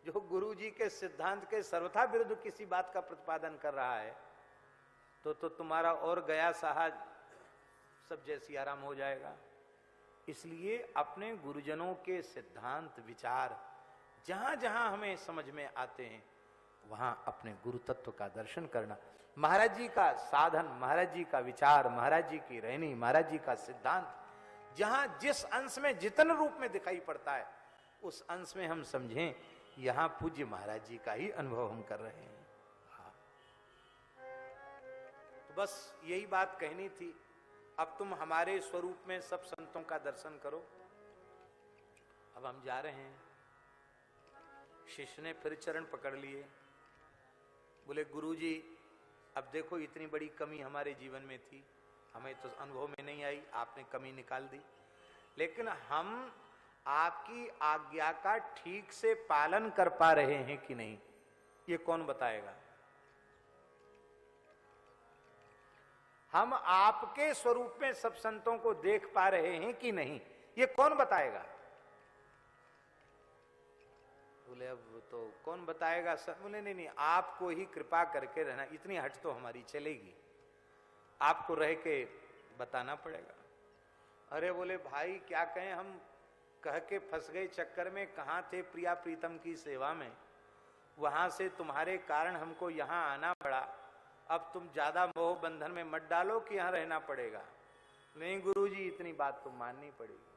जो गुरु जी के सिद्धांत के सर्वथा विरुद्ध किसी बात का प्रतिपादन कर रहा है, तो तुम्हारा और गया सहा सब जैसी आराम हो जाएगा। इसलिए अपने गुरुजनों के सिद्धांत विचार जहां जहां हमें समझ में आते हैं वहां अपने गुरु तत्व का दर्शन करना। महाराज जी का साधन, महाराज जी का विचार, महाराज जी की रहनी, महाराज जी का सिद्धांत जहां जिस अंश में जितन रूप में दिखाई पड़ता है उस अंश में हम समझें यहां पूज्य महाराज जी का ही अनुभव हम कर रहे हैं। हाँ। तो बस यही बात कहनी थी। अब तुम हमारे स्वरूप में सब संतों का दर्शन करो। अब हम जा रहे हैं। शिष्य ने फिर चरण पकड़ लिए। बोले गुरुजी अब देखो इतनी बड़ी कमी हमारे जीवन में थी, हमें तो अनुभव में नहीं आई, आपने कमी निकाल दी, लेकिन हम आपकी आज्ञा का ठीक से पालन कर पा रहे हैं कि नहीं ये कौन बताएगा। हम आपके स्वरूप में सब संतों को देख पा रहे हैं कि नहीं ये कौन बताएगा। बोले अब तो कौन बताएगा सर। बोले नहीं नहीं, आपको ही कृपा करके रहना, इतनी हट तो हमारी चलेगी, आपको रह के बताना पड़ेगा। अरे बोले भाई क्या कहें, हम कह के फंस गए चक्कर में, कहां थे प्रिया प्रीतम की सेवा में, वहां से तुम्हारे कारण हमको यहां आना पड़ा। अब तुम ज्यादा मोह बंधन में मत डालो कि यहां रहना पड़ेगा। नहीं गुरुजी इतनी बात तो माननी पड़ेगी।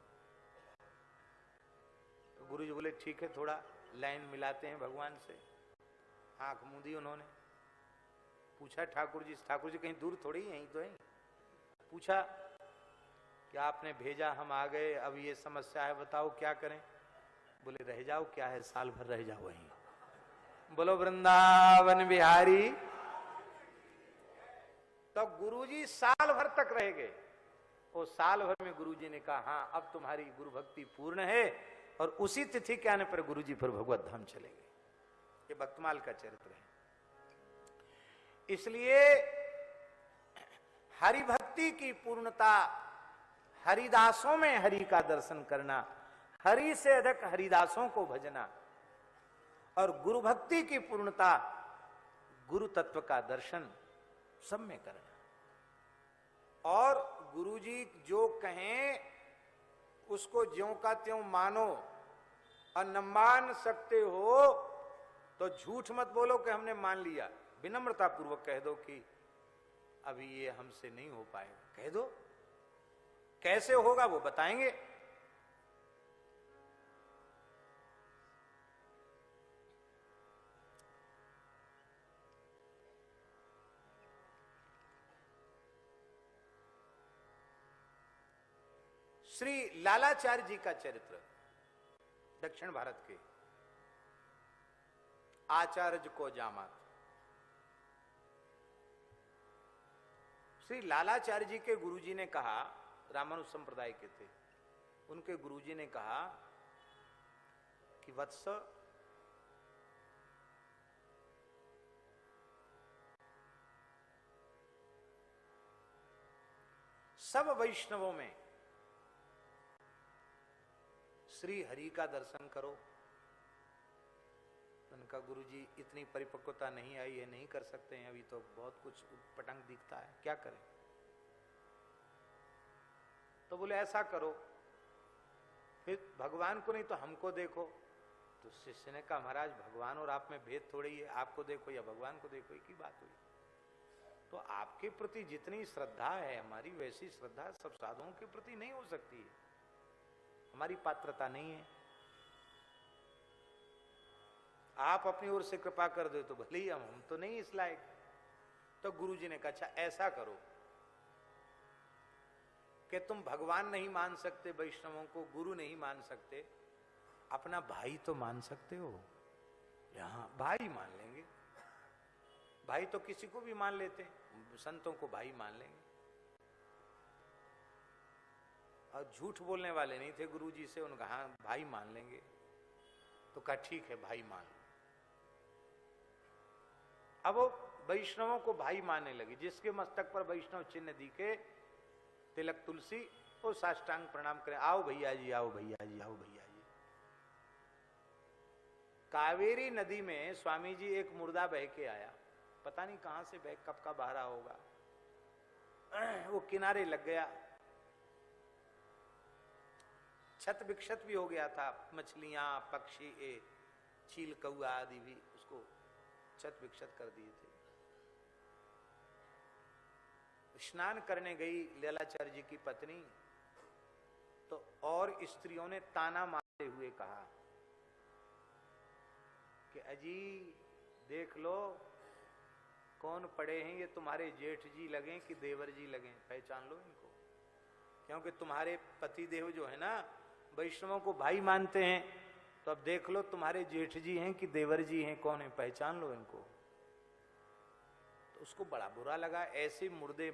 तो गुरुजी बोले ठीक है, थोड़ा लाइन मिलाते हैं भगवान से। आंख मूंदी उन्होंने, पूछा ठाकुर जी कहीं दूर थोड़ी यहीं तो है। पूछा कि आपने भेजा, हम आ गए, अब ये समस्या है, बताओ क्या करें। बोले रह जाओ, क्या है, साल भर रह जाओ वहीं। बोलो वृंदावन बिहारी। तो गुरुजी साल भर तक रह गए। और साल भर में गुरुजी ने कहा हाँ अब तुम्हारी गुरु भक्ति पूर्ण है, और उसी तिथि के आने पर गुरुजी फिर भगवत धाम चले गए। ये भक्तमाल का चरित्र है। इसलिए हरि भक्ति की पूर्णता, हरिदासों में हरि का दर्शन करना, हरि से अधिक हरिदासों को भजना, और गुरु भक्ति की पूर्णता गुरु तत्व का दर्शन सब में करना। और गुरुजी जो कहें उसको ज्यों का त्यों मानो, और न मान सकते हो तो झूठ मत बोलो कि हमने मान लिया। विनम्रता पूर्वक कह दो कि अभी ये हमसे नहीं हो पाएगा, कह दो। कैसे होगा वो बताएंगे। श्री लालाचार्य जी का चरित्र, दक्षिण भारत के आचार्य को जामात। श्री लालाचार्य जी के गुरुजी ने कहा, रामानुज संप्रदाय के थे, उनके गुरुजी ने कहा कि वत्स, सब वैष्णवों में श्री हरि का दर्शन करो। उनका गुरुजी इतनी परिपक्वता नहीं आई है, नहीं कर सकते हैं, अभी तो बहुत कुछ पटंग दिखता है, क्या करें। तो बोले ऐसा करो, फिर भगवान को नहीं तो हमको देखो। तो शिष्य ने कहा महाराज भगवान और आप में भेद थोड़ी है, आपको देखो या भगवान को देखो, एक ही बात हुई। तो आपके प्रति जितनी श्रद्धा है हमारी, वैसी श्रद्धा सब साधुओं के प्रति नहीं हो सकती है, हमारी पात्रता नहीं है। आप अपनी ओर से कृपा कर दो तो भले ही, हम तो नहीं इस लायक। तो गुरुजी ने कहा अच्छा ऐसा करो कि तुम भगवान नहीं मान सकते, वैष्णवों को गुरु नहीं मान सकते, अपना भाई तो मान सकते हो। यहां भाई मान लेंगे, भाई तो किसी को भी मान लेते हैं, संतों को भाई मान लेंगे। और झूठ बोलने वाले नहीं थे गुरुजी से, उनका हाँ भाई मान लेंगे। तो कहा ठीक है भाई मान लो। अब वो वैष्णवों को भाई मानने लगी। जिसके मस्तक पर वैष्णव चिन्ह दिखे, तिलक तुलसी, वो साष्टांग प्रणाम करे, आओ भैया जी, आओ भैया जी, आओ भैया जी। कावेरी नदी में स्वामी जी एक मुर्दा बह के आया, पता नहीं कहां से बह, कब का बह रहा होगा। वो किनारे लग गया, छत विक्षत भी हो गया था, मछलियां, पक्षी, चील कौआ आदि भी उसको छत विक्षत कर दिए थे। स्नान करने गई लालाचार्य जी की पत्नी, तो और स्त्रियों ने ताना मारते हुए कहा कि अजी देख लो कौन पड़े हैं, ये तुम्हारे जेठ जी लगे कि देवर जी लगे, पहचान लो इनको। क्योंकि तुम्हारे पति देव जो है ना वैष्णवों को भाई मानते हैं, तो अब देख लो तुम्हारे जेठ जी हैं कि देवर जी हैं, कौन है, पहचान लो इनको। तो उसको बड़ा बुरा लगा, ऐसे मुर्दे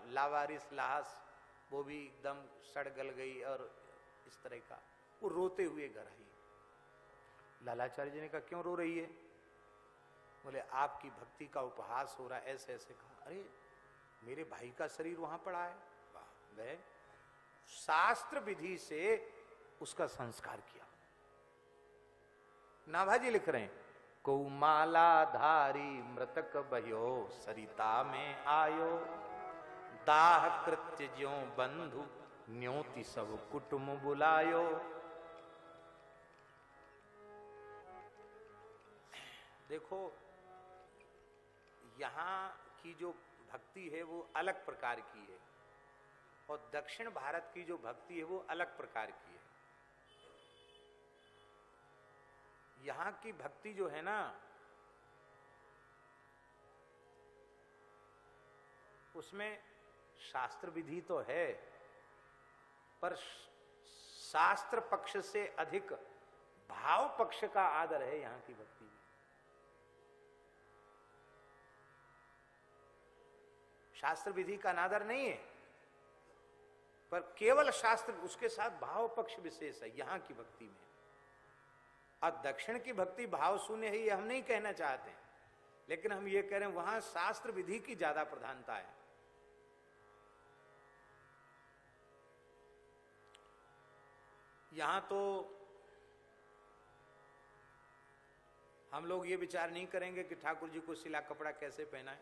लावारिस लाश, वो भी एकदम सड़ गल गई और इस तरह का। वो रोते हुए घर आई। लालाचार्य जी ने कहा क्यों रो रही है? बोले आपकी भक्ति का उपहास हो रहा है, ऐसे ऐसे कहा। अरे मेरे भाई का शरीर वहां पड़ा है। गए शास्त्र विधि से उसका संस्कार किया। नाभाजी लिख रहे हैं, कौमाला धारी मृतक बह्यो सरिता में आयो, दाह कृत्य ज्यों बंधु न्योति सब कुटुंब बुलायो। देखो यहां की जो भक्ति है वो अलग प्रकार की है, और दक्षिण भारत की जो भक्ति है वो अलग प्रकार की है। यहां की भक्ति जो है ना, उसमें शास्त्र विधि तो है, पर शास्त्र पक्ष से अधिक भाव पक्ष का आदर है यहां की भक्ति में। शास्त्र विधि का अनादर नहीं है, पर केवल शास्त्र, उसके साथ भाव पक्ष विशेष है यहां की भक्ति में। और दक्षिण की भक्ति भाव शून्य है ये हम नहीं कहना चाहते, लेकिन हम ये कह रहे हैं वहां शास्त्र विधि की ज्यादा प्रधानता है। यहां तो हम लोग ये विचार नहीं करेंगे कि ठाकुर जी को सिला कपड़ा कैसे पहनाए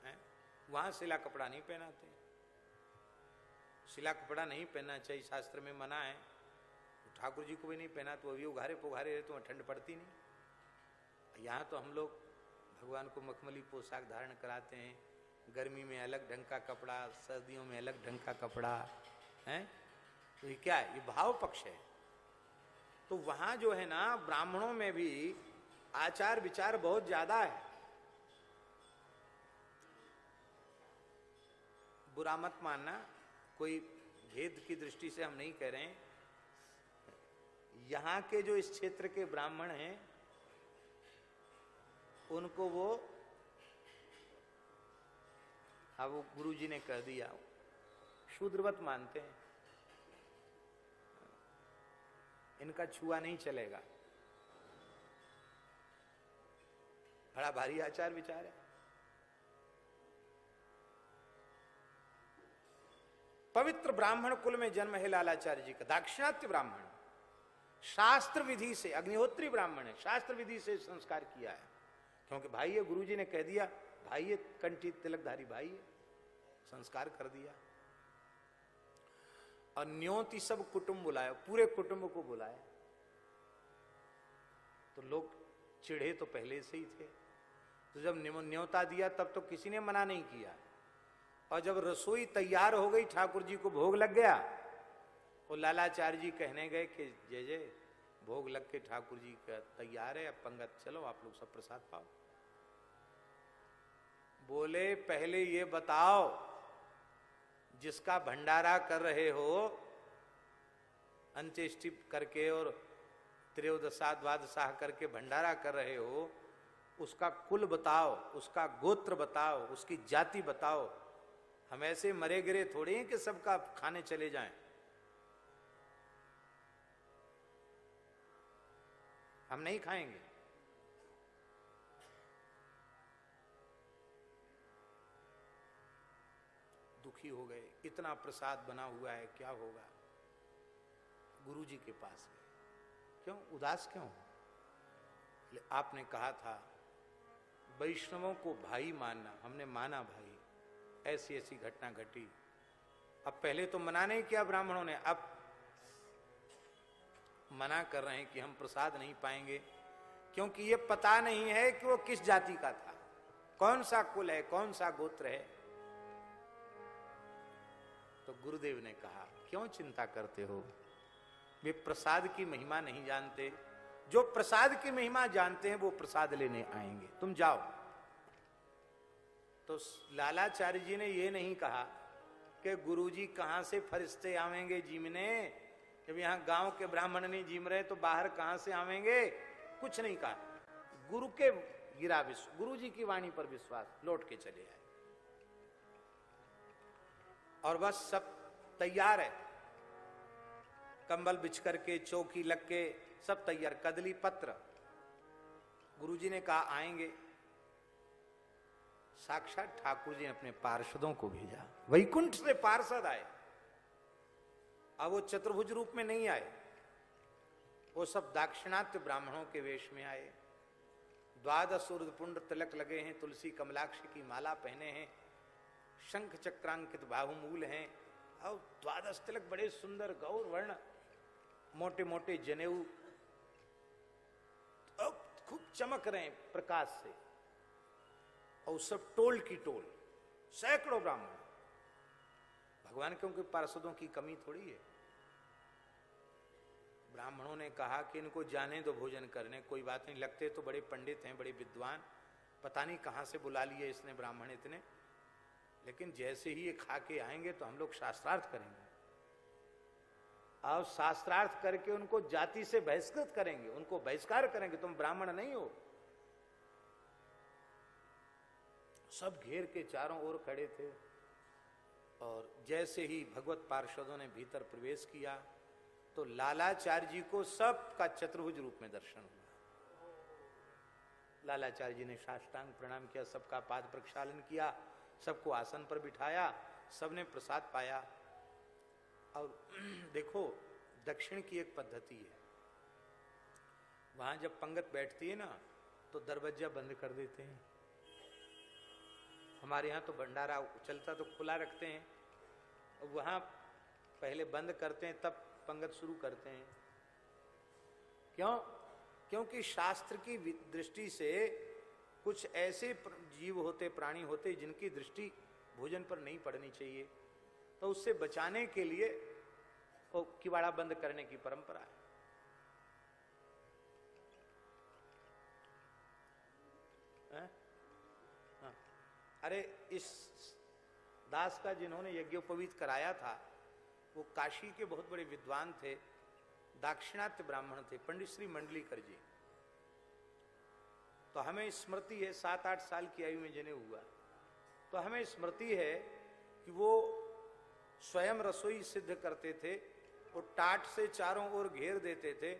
हैं? वहां सिला कपड़ा नहीं पहनाते, सिला कपड़ा नहीं पहनना चाहिए, शास्त्र में मना है। तो ठाकुर जी को भी नहीं पहना तो अभी उघारे पुघारे रहे तो ठंड पड़ती नहीं। यहाँ तो हम लोग भगवान को मखमली पोशाक धारण कराते हैं, गर्मी में अलग ढंग का कपड़ा, सर्दियों में अलग ढंग का कपड़ा है। तो ये क्या है? ये भाव पक्ष है। तो वहां जो है ना ब्राह्मणों में भी आचार विचार बहुत ज्यादा है। बुरा मत मानना, कोई भेद की दृष्टि से हम नहीं कह रहे हैं। यहां के जो इस क्षेत्र के ब्राह्मण हैं उनको वो गुरु जी ने कह दिया शूद्रवत मानते हैं, इनका छुआ नहीं चलेगा। बड़ा भारी आचार विचार है। पवित्र ब्राह्मण कुल में जन्म है लालाचार्य जी का, दाक्षिणात्य ब्राह्मण, शास्त्र विधि से, अग्निहोत्री ब्राह्मण है, शास्त्र विधि से संस्कार किया है। क्योंकि भाई है, गुरु जी ने कह दिया भाई है, कंठी तिलकधारी भाई है, संस्कार कर दिया। और न्योती सब कुटुंब बुलाया, पूरे कुटुंब को बुलाया। तो लोग चिढ़े तो पहले से ही थे, तो जब न्योता दिया तब तो किसी ने मना नहीं किया। और जब रसोई तैयार हो गई, ठाकुर जी को भोग लग गया, और लालाचार्य जी कहने गए कि जय जय, भोग लग के ठाकुर जी का तैयार है, अब पंगत चलो, आप लोग सब प्रसाद पाओ। बोले पहले ये बताओ, जिसका भंडारा कर रहे हो, अंत्येष्टि करके और त्रयोदशा द्वादशा करके भंडारा कर रहे हो, उसका कुल बताओ, उसका गोत्र बताओ, उसकी जाति बताओ। हम ऐसे मरे गिरे थोड़े हैं कि सबका खाने चले जाएं। हम नहीं खाएंगे। दुखी हो गए, इतना प्रसाद बना हुआ है, क्या होगा? गुरु जी के पास गए। क्यों उदास क्यों? आपने कहा था वैष्णवों को भाई मानना, हमने माना भाई, ऐसी ऐसी घटना घटी। अब पहले तो मना नहीं किया ब्राह्मणों ने, अब मना कर रहे हैं कि हम प्रसाद नहीं पाएंगे, क्योंकि ये पता नहीं है कि वो किस जाति का था, कौन सा कुल है, कौन सा गोत्र है। तो गुरुदेव ने कहा क्यों चिंता करते हो, वे प्रसाद की महिमा नहीं जानते, जो प्रसाद की महिमा जानते हैं वो प्रसाद लेने आएंगे, तुम जाओ। तो लालाचार्य जी ने ये नहीं कहा कि गुरुजी कहां से फरिश्ते आवेंगे जीमने, जब यहां गांव के ब्राह्मण नहीं जीम रहे तो बाहर कहां से आवेंगे, कुछ नहीं कहा। गुरु के गिरा विश्वास, गुरु जी की वाणी पर विश्वास, लौट के चले आए। और बस सब तैयार है, कंबल बिछ करके, चौकी लग के सब तैयार, कदली पत्र। गुरुजी ने कहा आएंगे। साक्षात ठाकुर जी ने अपने पार्षदों को भेजा, वैकुंठ से पार्षद आए। अब वो चतुर्भुज रूप में नहीं आए, वो सब दाक्षिणात्य ब्राह्मणों के वेश में आए। 12 ऊर्ध्वपुंड तिलक लगे हैं, तुलसी कमलाक्ष की माला पहने हैं, शंख चक्रांकित बाहुमूल हैं, और 12 तिलक बड़े सुंदर गौर वर्ण, मोटे मोटे जनेऊ, खूब चमक रहे हैं प्रकाश से। और सब टोल की टोल, सैकड़ों ब्राह्मण। भगवान क्योंकि पार्षदों की कमी थोड़ी है। ब्राह्मणों ने कहा कि इनको जाने दो भोजन करने, कोई बात नहीं, लगते तो बड़े पंडित हैं, बड़े विद्वान, पता नहीं कहां से बुला लिए इसने ब्राह्मण इतने, लेकिन जैसे ही ये खा के आएंगे तो हम लोग शास्त्रार्थ करेंगे। और शास्त्रार्थ करके उनको जाति से बहिष्कृत करेंगे, उनको बहिष्कार करेंगे, तुम ब्राह्मण नहीं हो। सब घेर के चारों ओर खड़े थे। और जैसे ही भगवत पार्षदों ने भीतर प्रवेश किया, तो लालाचार्य जी को सबका चतुर्भुज रूप में दर्शन हुआ। लालाचार्य जी ने साष्टांग प्रणाम किया, सबका पाद प्रक्षालन किया, सबको आसन पर बिठाया, सबने प्रसाद पाया। और देखो दक्षिण की एक पद्धति है, वहां जब पंगत बैठती है ना तो दरवाजा बंद कर देते हैं। हमारे यहाँ तो भंडारा चलता तो खुला रखते हैं, वहां पहले बंद करते हैं तब पंगत शुरू करते हैं। क्यों? क्योंकि शास्त्र की दृष्टि से कुछ ऐसे जीव होते, प्राणी होते जिनकी दृष्टि भोजन पर नहीं पड़नी चाहिए, तो उससे बचाने के लिए वो किवाड़ा बंद करने की परंपरा है। हाँ। अरे इस दास का जिन्होंने यज्ञोपवीत कराया था वो काशी के बहुत बड़े विद्वान थे, दाक्षिणात्य ब्राह्मण थे, पंडित श्री मंडलीकर जी। तो हमें स्मृति है 7-8 साल की आयु में जने हुआ, तो हमें स्मृति है कि वो स्वयं रसोई सिद्ध करते थे, वो टाट से चारों ओर घेर देते थे,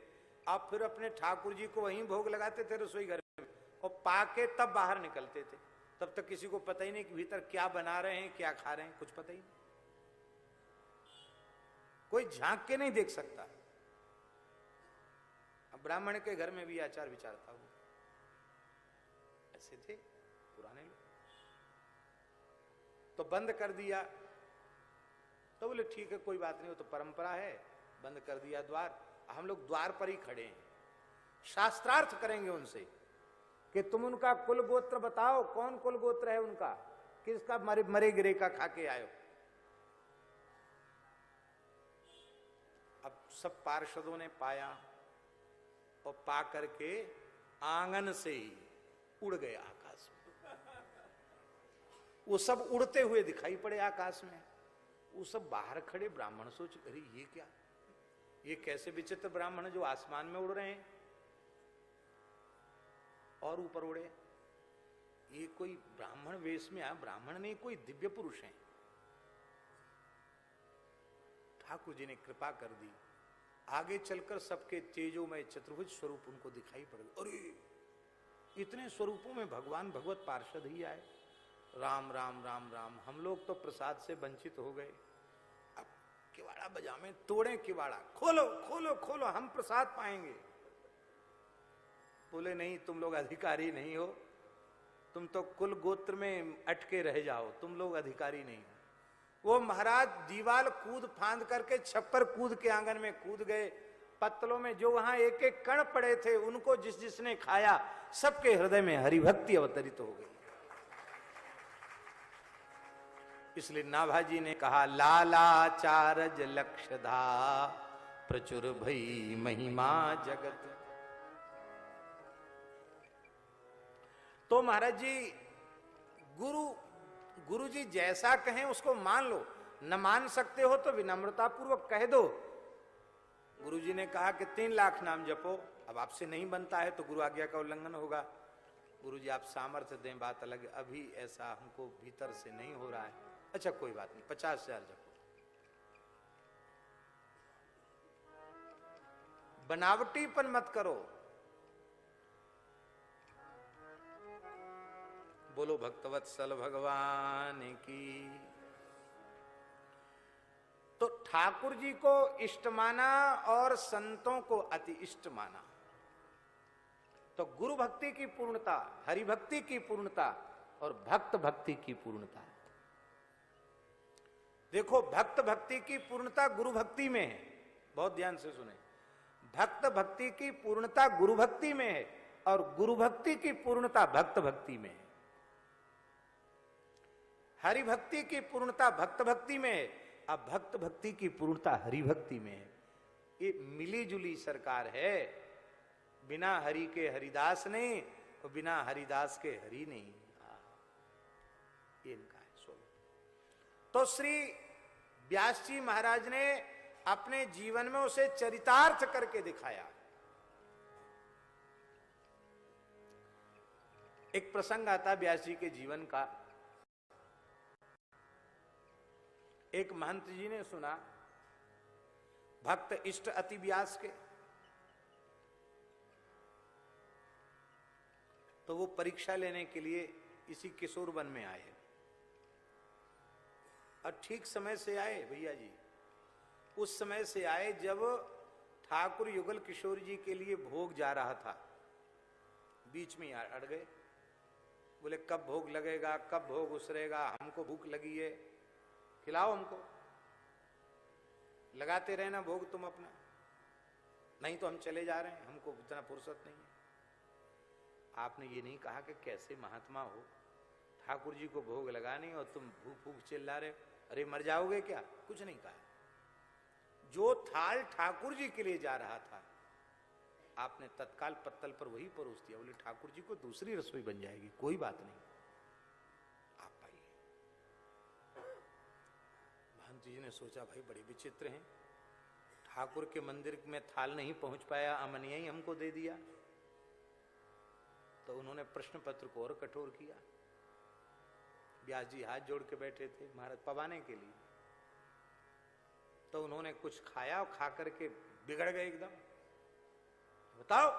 अब फिर अपने ठाकुर जी को वहीं भोग लगाते थे रसोई घर में, और पाके तब बाहर निकलते थे। तब तक किसी को पता ही नहीं कि भीतर क्या बना रहे हैं, क्या खा रहे हैं, कुछ पता ही नहीं, कोई झांक के नहीं देख सकता। अब ब्राह्मण के घर में भी आचार विचार था, वो ऐसे थे पुराने लोग। तो बंद कर दिया, तो बोले ठीक है कोई बात नहीं, वो तो परंपरा है, बंद कर दिया द्वार। हम लोग द्वार पर ही खड़े हैं, शास्त्रार्थ करेंगे उनसे कि तुम उनका कुल गोत्र बताओ, कौन कुल गोत्र है उनका, किसका मरे गिरे का खा के आयो। अब सब पार्षदों ने पाया और पा करके आंगन से ही उड़ गए आकाश में। वो सब उड़ते हुए दिखाई पड़े आकाश में। वो सब बाहर खड़े ब्राह्मण सोच, अरे ये क्या, ये कैसे विचित्र ब्राह्मण जो आसमान में उड़ रहे हैं और ऊपर उड़े, ये कोई ब्राह्मण वेश में आया, ब्राह्मण नहीं कोई दिव्य पुरुष है। ठाकुर जी ने कृपा कर दी, आगे चलकर सबके तेजोमय चतुर्भुज स्वरूप उनको दिखाई पड़ गए। अरे इतने स्वरूपों में भगवान भगवत पार्षद ही आए, राम राम राम राम। हम लोग तो प्रसाद से वंचित हो गए। अब किवाड़ा बजावे, तोड़े किवाड़ा, खोलो खोलो खोलो, हम प्रसाद पाएंगे। बोले नहीं, तुम लोग अधिकारी नहीं हो, तुम तो कुल गोत्र में अटके रह जाओ, तुम लोग अधिकारी नहीं हो। वो महाराज दीवाल कूद फांद करके छप्पर कूद के आंगन में कूद गए। पत्तलों में जो वहां एक एक कण पड़े थे उनको जिस जिसने खाया सबके हृदय में हरिभक्ति अवतरित हो गई। इसलिए नाभाजी ने कहा, लालाचारज लक्षधा प्रचुर भई महिमा जगत। तो महाराज जी गुरु जी जैसा कहें उसको मान लो, न मान सकते हो तो विनम्रता पूर्वक कह दो। गुरु जी ने कहा कि 3 लाख नाम जपो, अब आपसे नहीं बनता है तो गुरु आज्ञा का उल्लंघन होगा। गुरु जी आप सामर्थ्य दें, बात अलग, अभी ऐसा हमको भीतर से नहीं हो रहा है। अच्छा कोई बात नहीं, 50,000 जपो। बनावटीपन मत करो। बोलो भक्तवत्सल भगवान की। तो ठाकुर जी को इष्ट माना और संतों को अति इष्ट माना। तो गुरु भक्ति की पूर्णता, हरि भक्ति की पूर्णता और भक्त भक्ति की पूर्णता। देखो भक्त भक्ति की पूर्णता गुरु भक्ति में है, बहुत ध्यान से सुने। भक्त भक्ति की पूर्णता गुरु भक्ति में है और गुरु भक्ति की पूर्णता भक्त भक्ति में है। हरि भक्ति की पूर्णता भक्त भक्ति में है, अब भक्त भक्ति की पूर्णता हरि भक्ति में है। ये मिली जुली सरकार है। बिना हरि के हरिदास नहीं और बिना हरिदास के हरि नहीं। ये इनका है स्वरूप। तो श्री व्यास जी महाराज ने अपने जीवन में उसे चरितार्थ करके दिखाया। एक प्रसंग आता व्यास जी के जीवन का। एक महंत जी ने सुना भक्त इष्ट अति व्यास के। तो वो परीक्षा लेने के लिए इसी किशोर वन में आए और ठीक समय से आए भैया जी। उस समय से आए जब ठाकुर युगल किशोर जी के लिए भोग जा रहा था। बीच में अड़ गए, बोले कब भोग लगेगा, कब भोग उसरेगा, हमको भूख लगी है, खिलाओ हमको, लगाते रहना भोग तुम अपना, नहीं तो हम चले जा रहे हैं, हमको इतना फुर्सत नहीं है। आपने ये नहीं कहा कि कैसे महात्मा हो, ठाकुर जी को भोग लगाने और तुम भूख भूख चिल्ला रहे, अरे मर जाओगे क्या, कुछ नहीं कहा। जो थाल ठाकुर जी के लिए जा रहा था आपने तत्काल पत्तल पर वही परोस दिया। बोले ठाकुर जी को दूसरी रसोई बन जाएगी, कोई बात नहीं, आप पाइए। महंत जी ने सोचा भाई बड़े विचित्र हैं, ठाकुर के मंदिर में थाल नहीं पहुंच पाया, अमनिया ही हमको दे दिया। तो उन्होंने प्रश्न पत्र को और कठोर किया। व्यास जी हाथ जोड़ के बैठे थे महाराज पवाने के लिए। तो उन्होंने कुछ खाया और खा करके बिगड़ गए एकदम। बताओ,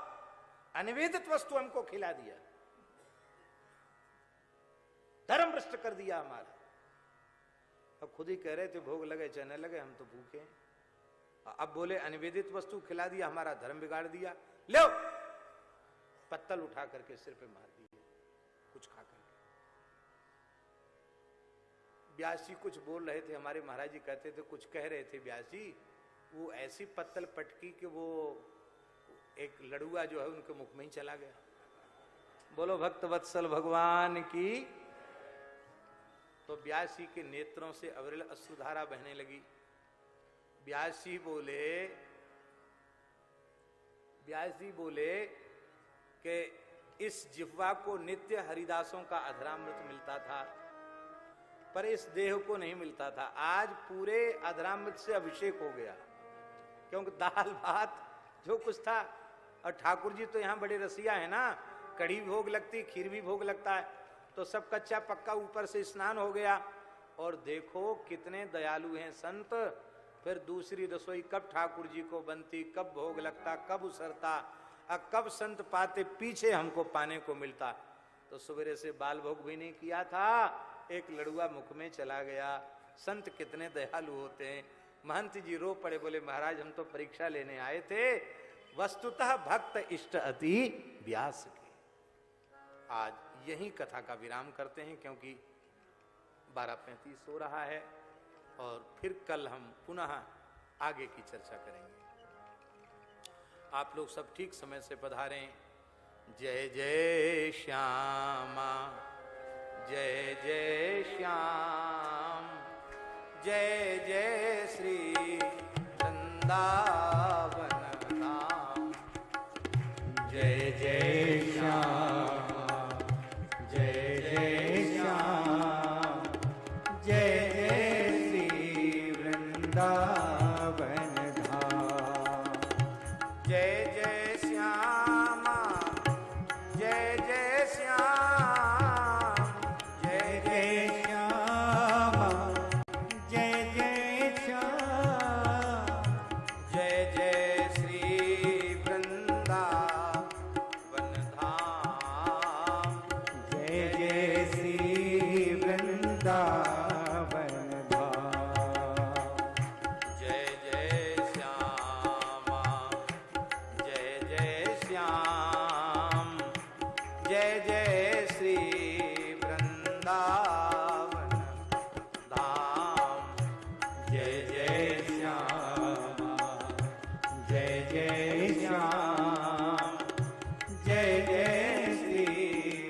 अनिवेदित वस्तु हमको खिला दिया, धर्म भ्रष्ट कर दिया हमारा। अब खुद ही कह रहे थे भोग लगे चने लगे, हम तो भूखे हैं। अब बोले अनिवेदित वस्तु खिला दिया, हमारा धर्म बिगाड़ दिया, लो पत्तल उठा करके सिर पे मार दिए कुछ खा करके। व्यास जी कुछ बोल रहे थे, हमारे महाराज जी कहते थे कुछ कह रहे थे व्यास जी, वो ऐसी पत्तल पटकी कि वो एक लड़ुआ जो है उनके मुख में ही चला गया। बोलो भक्त वत्सल भगवान की। तो व्यास जी के नेत्रों से अविरल अश्रुधारा बहने लगी। व्यास जी बोले कि इस जिह्वा को नित्य हरिदासों का अधरामृत मिलता था, पर इस देह को नहीं मिलता था। आज पूरे अधरामृत से अभिषेक हो गया, क्योंकि दाल भात जो कुछ था। और ठाकुर जी तो यहाँ बड़े रसिया है ना, कढ़ी भी भोग लगती, खीर भी भोग लगता है, तो सब कच्चा पक्का ऊपर से स्नान हो गया। और देखो कितने दयालु हैं संत। फिर दूसरी रसोई कब ठाकुर जी को बनती, कब भोग लगता, कब उसरता, और कब संत पाते पीछे हमको पाने को मिलता। तो सवेरे से बाल भोग भी नहीं किया था, एक लड़ुआ मुख में चला गया। संत कितने दयालु होते हैं। महंत जी रो पड़े, बोले महाराज हम तो परीक्षा लेने आए थे, वस्तुतः भक्त इष्ट अति व्यास के। आज यही कथा का विराम करते हैं, क्योंकि 12:35 हो रहा है और फिर कल हम पुनः आगे की चर्चा करेंगे। आप लोग सब ठीक समय से पधारें। जय जय श्यामा, जय जय श्याम, जय जय श्री वृंदावन धाम। जय जय श्याम, जय जय श्याम, जय जय श्री वृंदावन धाम। जय जय श्यामा, जय जय श्याम, जय जय श्यामा, जय जय श्याम, जय जय श्री वृंदावन धाम। जय जय श्री वृंदावन धाम। जय जय श्यामा, जय जय श्याम, जय जय श्री वृंदावन धाम। जय जय श्यामा, जय जय श्याम, जय जय श्री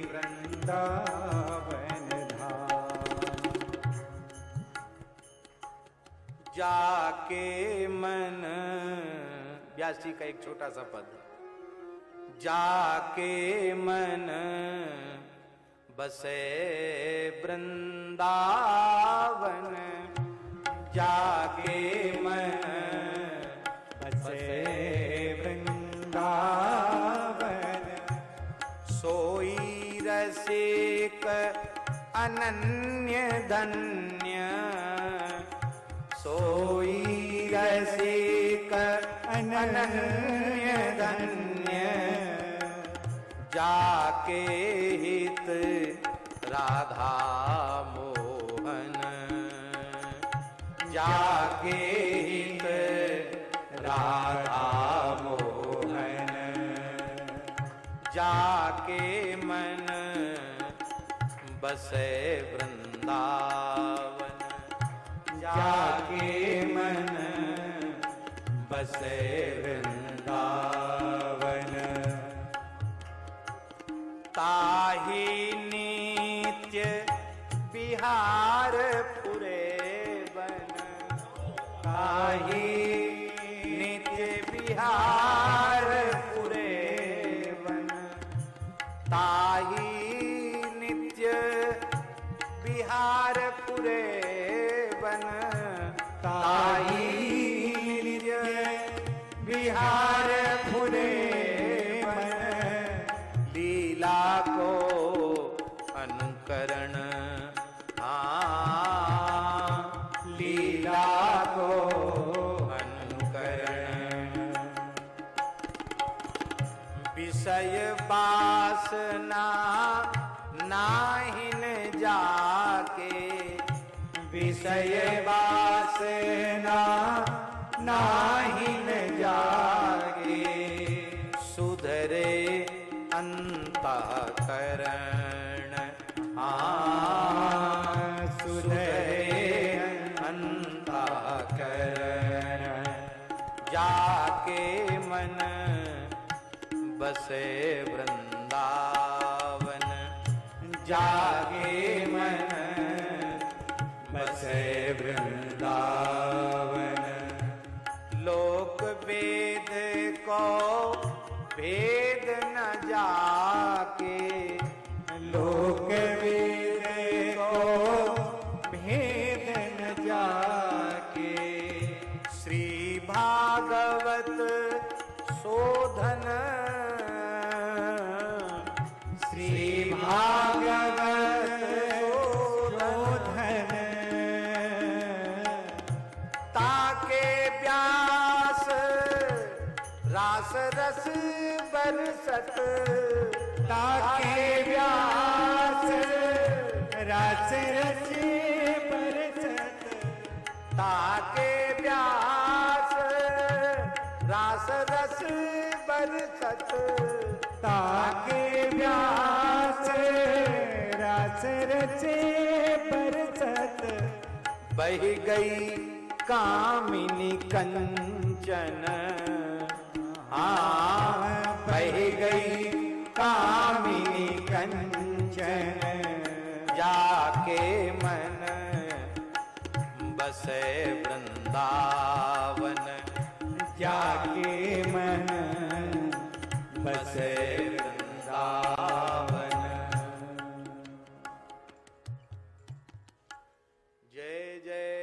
वृंदावन धाम। जाके मन, व्यास जी का एक छोटा सा पद। जाके मन बसे वृंदावन, जाके मन बसे वृंदावन, सोई रसिक अनन्य धन्य, सोई रसिक अनन्य धन्य जाके हित राधा मोहन, जाके हित राधा मोहन, जाके मन बसे वृंदावन, जाके मन बसे वृंदावन। ताहि नित्य बिहार पुरे बन, ताहि नित्य बिहार पुरे बन, ताहि नित्य बिहार पुरे बन, ताहि नित्य बिहार पुरे बन, लीला को अनुकरण, लीला को अनुकरण, विषय वासना नाहिन जाके, विषय वासना नाहिन जागे, सुधरे अंतःकरण, सुधरे अंतःकरण, जाके मन बसे वृंदावन, जागे मन बसे वृंदावन। लोक वेद को भेद न जाके, लोक वेद को भेद न जाके, श्री भागवत शोधन, श्री भागवत शोधन, ताके व्यास रास रस बरसत, ताके व्यास रास रस बरसत, ताके व्यास रास रस बरसत, ताके व्यास रास रस बरसत, बह गई कामिनी कंचन, बह गई कामिनी कंचन, जाके मन बसे वृंदावन, जाके मन बसे वृंदावन। जय जय